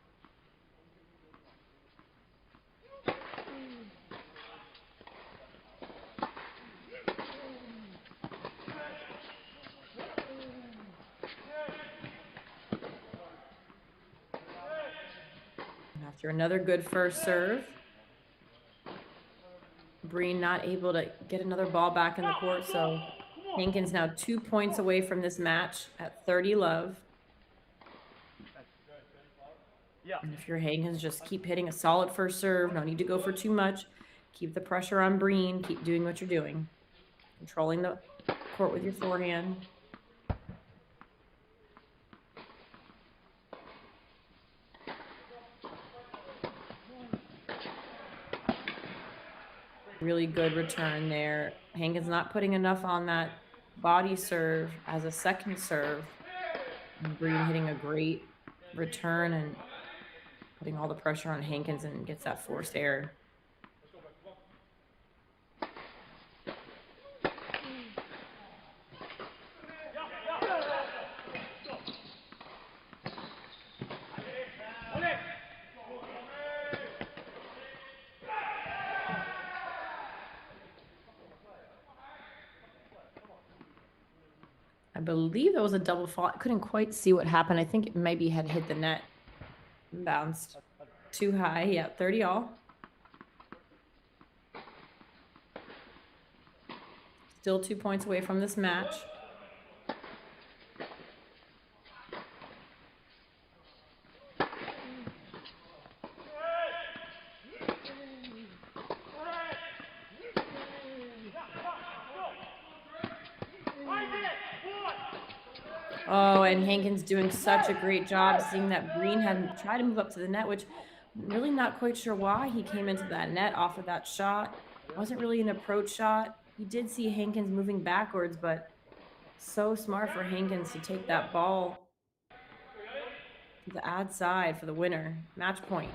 Speaker 1: And after another good first serve, Breen not able to get another ball back in the court, so Hankins now 2 points away from this match at 30-love. And if you're Hankins, just keep hitting a solid first serve. No need to go for too much. Keep the pressure on Breen. Keep doing what you're doing. Controlling the court with your forehand. Really good return there. Hankins not putting enough on that body serve as a second serve. And Breen hitting a great return and putting all the pressure on Hankins and gets that forced error. I believe that was a double fault. I couldn't quite see what happened. I think it maybe had hit the net. Bounced too high. Yeah, 30-all. Still 2 points away from this match. Oh, and Hankins doing such a great job seeing that Breen hadn't tried to move up to the net, which I'm really not quite sure why he came into that net off of that shot. It wasn't really an approach shot. He did see Hankins moving backwards, but so smart for Hankins to take that ball to the ad side for the winner. Match point.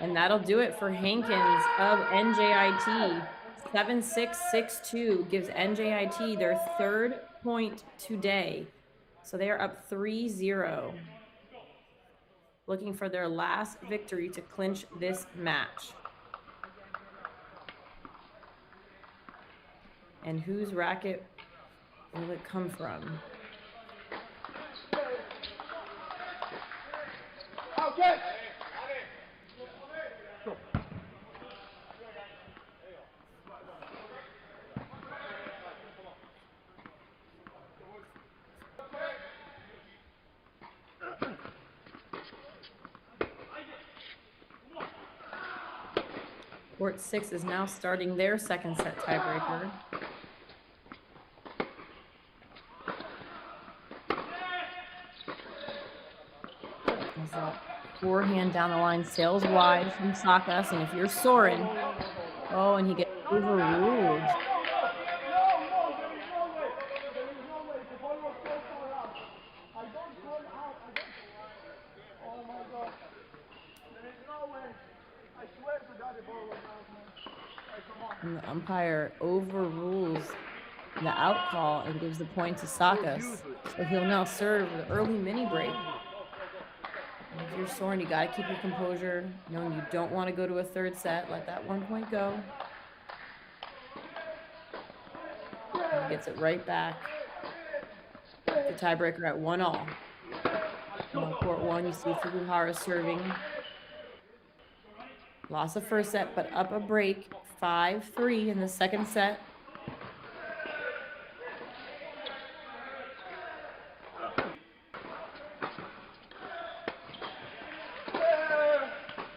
Speaker 1: And that'll do it for Hankins of NJIT. 7-6-6-2 gives NJIT their 3rd point today. So they are up 3-0. Looking for their last victory to clinch this match. And whose racket will it come from?
Speaker 2: Okay.
Speaker 1: Court 6 is now starting their second set tiebreaker. As that forehand down the line sails wide from Sakas, and if you're Soren, oh, and he gets overruled. And the umpire overrules the out call and gives the point to Sakas. So he'll now serve the early mini break. And if you're Soren, you got to keep your composure, knowing you don't want to go to a third set. Let that 1 point go. And he gets it right back. The tiebreaker at 1-all. On court 1, you see Fukuhara serving. Lost the first set, but up a break. 5-3 in the second set.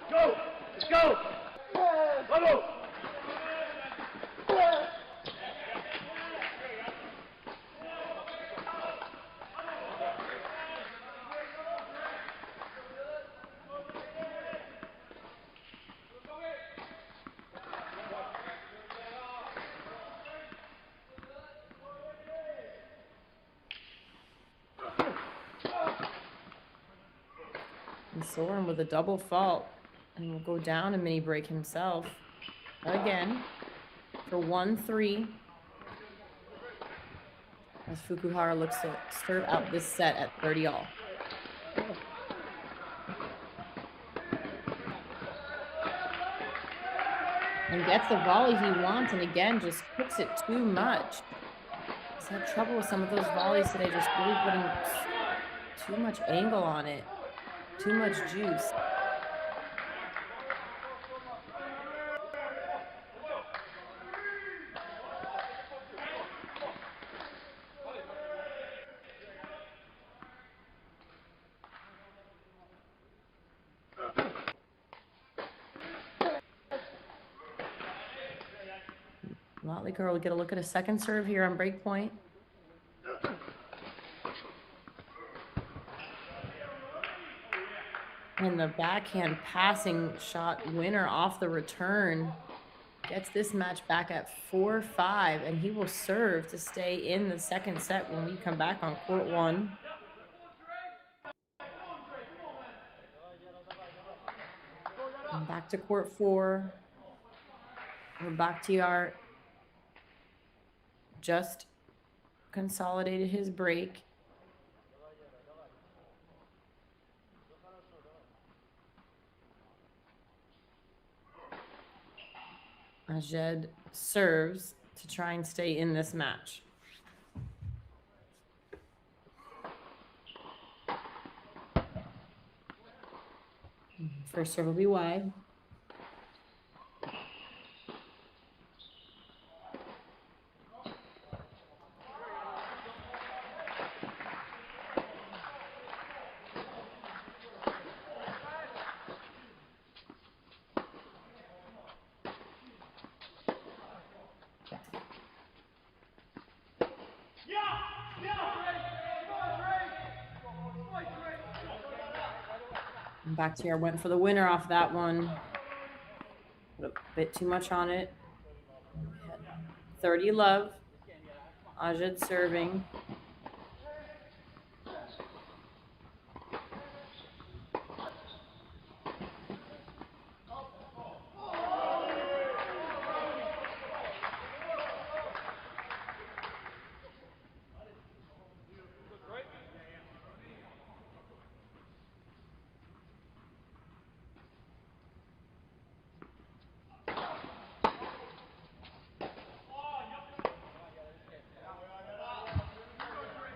Speaker 2: Go! Let's go! Go!
Speaker 1: And Soren with a double fault and will go down a mini break himself again for 1-3. As Fukuhara looks to serve out this set at 30-all. And gets the volley he wants, and again, just cooks it too much. He's had trouble with some of those volleys today, just really putting too much angle on it, too much juice. Motley Girl will get a look at a second serve here on break point. And the backhand passing shot winner off the return gets this match back at 4-5, and he will serve to stay in the second set when we come back on court 1. And back to court 4. We're back to our just consolidated his break. Ajed serves to try and stay in this match. First serve will be wide. Bakhtiar went for the winner off that one. Put a bit too much on it. 30 love. Ajed serving.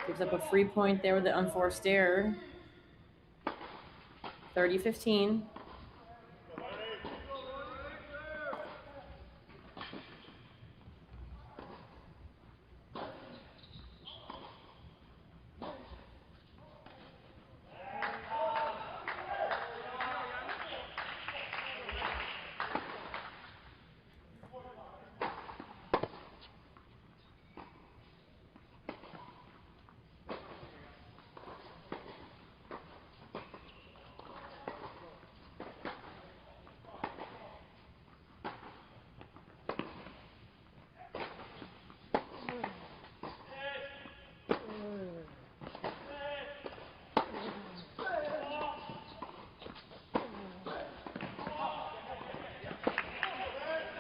Speaker 1: Gives up a free point there with the unforced error. 30-15.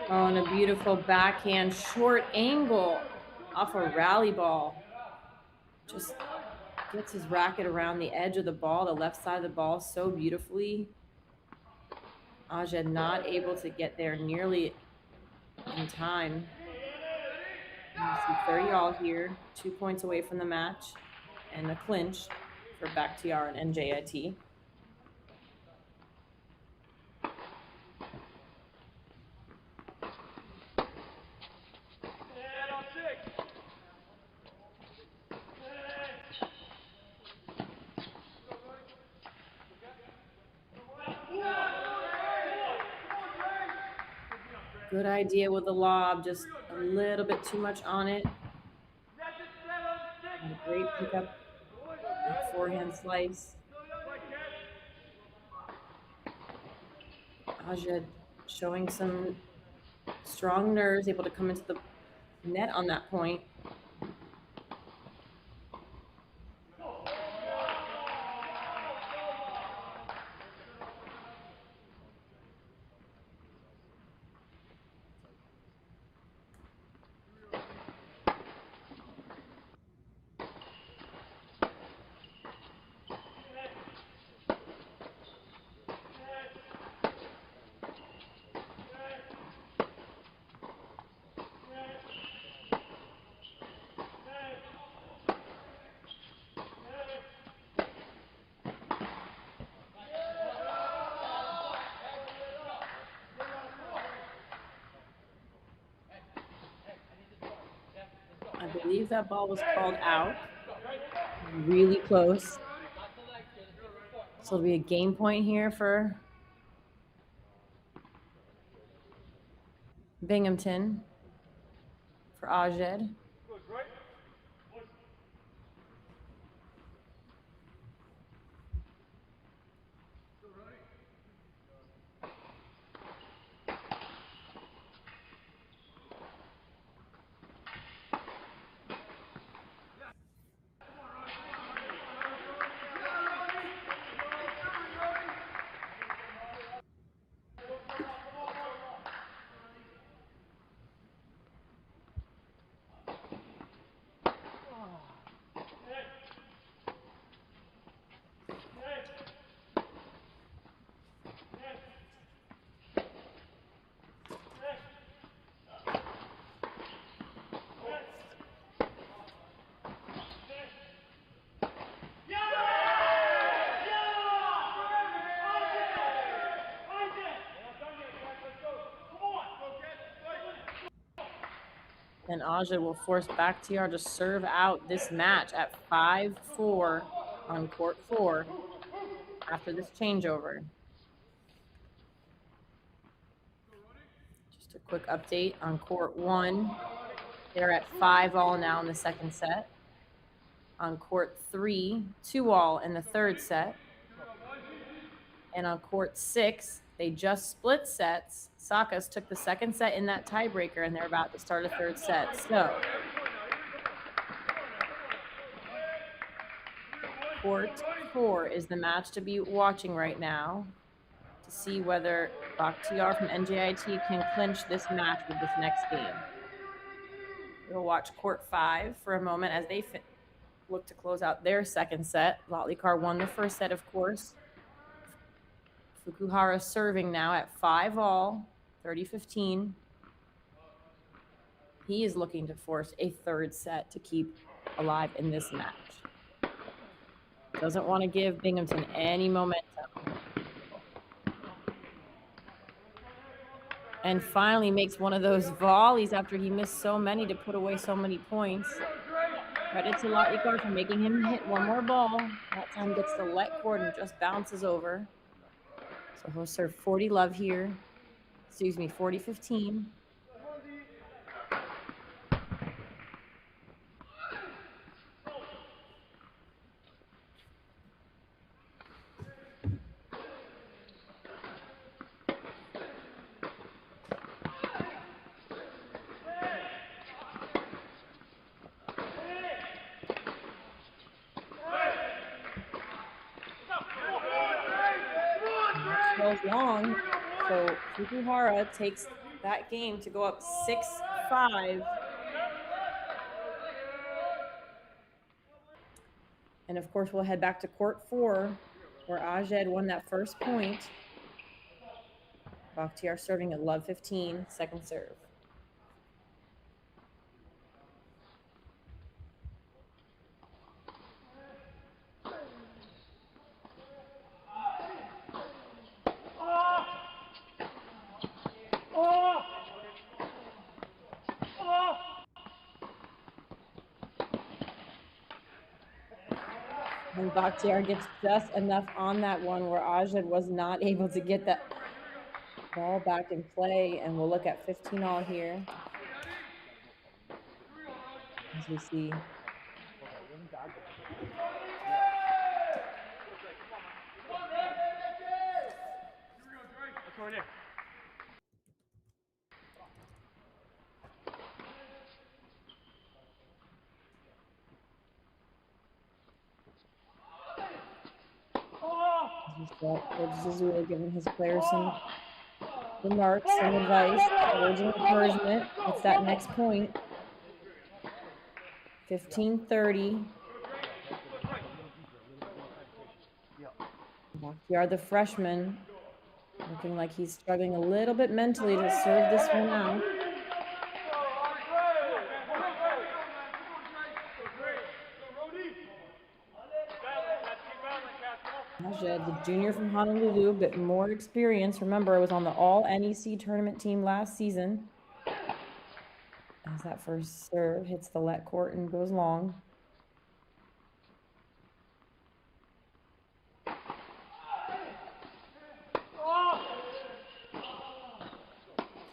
Speaker 1: Oh, and a beautiful backhand short angle off a rally ball. Just gets his racket around the edge of the ball, the left side of the ball, so beautifully. Ajed not able to get there nearly in time. You see 30-all here, 2 points away from the match, and a clinch for Bakhtiar and NJIT. Good idea with the lob, just a little bit too much on it. And a great pickup, forehand slice. Ajed showing some strong nerves, able to come into the net on that point. believe that ball was called out. Really close. So it'll be a game point here for Binghamton, for Ajed. And Ajed will force Bakhtiar to serve out this match at 5-4 on court 4 after this changeover. Just a quick update on court 1. They're at 5-all now in the second set. On court 3, 2-all in the third set. And on court 6, they just split sets. Sakas took the second set in that tiebreaker, and they're about to start a third set. So, court 4 is the match to be watching right now to see whether Bakhtiar from NJIT can clinch this match with this next game. We'll watch court 5 for a moment as they look to close out their second set. Lotlikar won the first set, of course. Fukuhara serving now at 5-all, 30-15. He is looking to force a third set to keep alive in this match. Doesn't want to give Binghamton any momentum. And finally makes one of those volleys after he missed so many to put away so many points. Credit to Lotlikar for making him hit one more ball. That time gets the let court and just bounces over. So he'll serve 40 love here. Excuse me, 40-15. Long, so Fukuhara takes that game to go up 6-5. And of course, we'll head back to court 4, where Ajed won that first point. Bakhtiar serving at love 15, second serve. And Bakhtiar gets just enough on that one where Ajed was not able to get that ball back in play. And we'll look at 15-all here. As we see. Coach Zazula giving his players some remarks, some advice, words of encouragement. It's that next point. 15-30. Bakhtiar, the freshman, looking like he's struggling a little bit mentally to serve this one out. Ajed, the junior from Honolulu, a bit more experience. Remember, I was on the all-NEC tournament team last season. As that first serve hits the let court and goes long.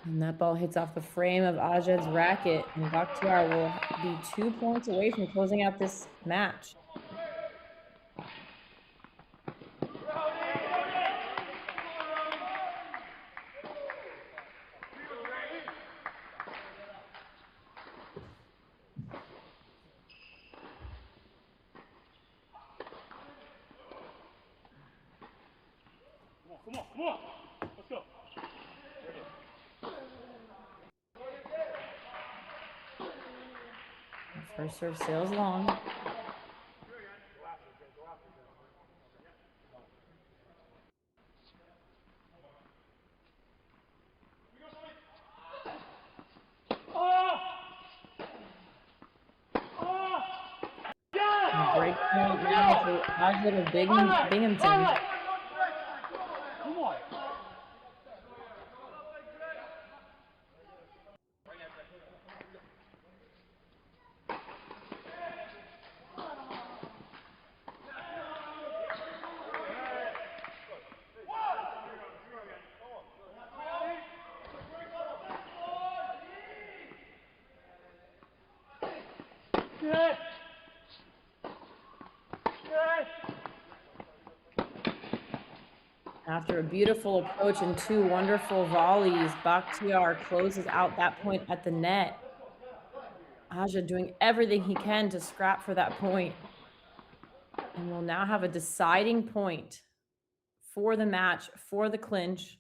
Speaker 1: And that ball hits off the frame of Ajad's racket, and Bakhtiar will be 2 points away from closing out this match.
Speaker 2: Come on. Let's go.
Speaker 1: First serve sails long. Break point now for Ajad of Binghamton.
Speaker 2: Come on.
Speaker 1: After a beautiful approach and 2 wonderful volleys, Bakhtiar closes out that point at the net. Ajad doing everything he can to scrap for that point. And we'll now have a deciding point for the match, for the clinch.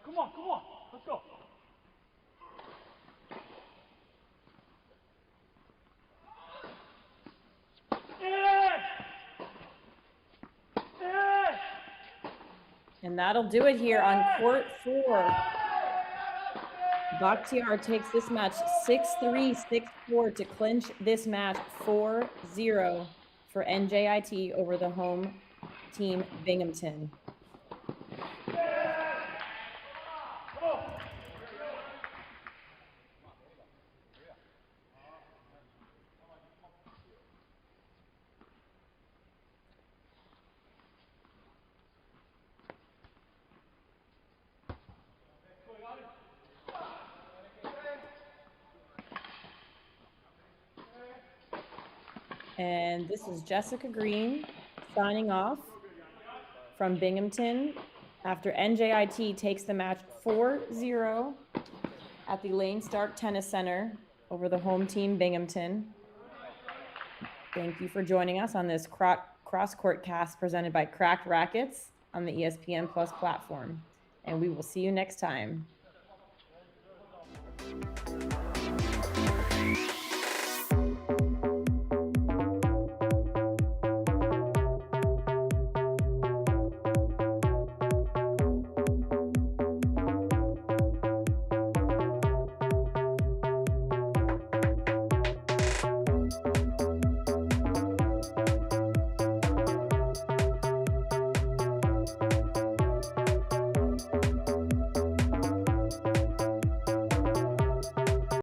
Speaker 2: Come on. Let's go.
Speaker 1: And that'll do it here on court 4. Bakhtiar takes this match 6-3, 6-4 to clinch this match 4-0 for NJIT over the home team Binghamton. And this is Jessica Green signing off from Binghamton after NJIT takes the match 4-0 at the Lane Stark Tennis Center over the home team Binghamton. Thank you for joining us on this CrossCourt cast presented by Cracked Racquets on the ESPN Plus platform. And we will see you next time.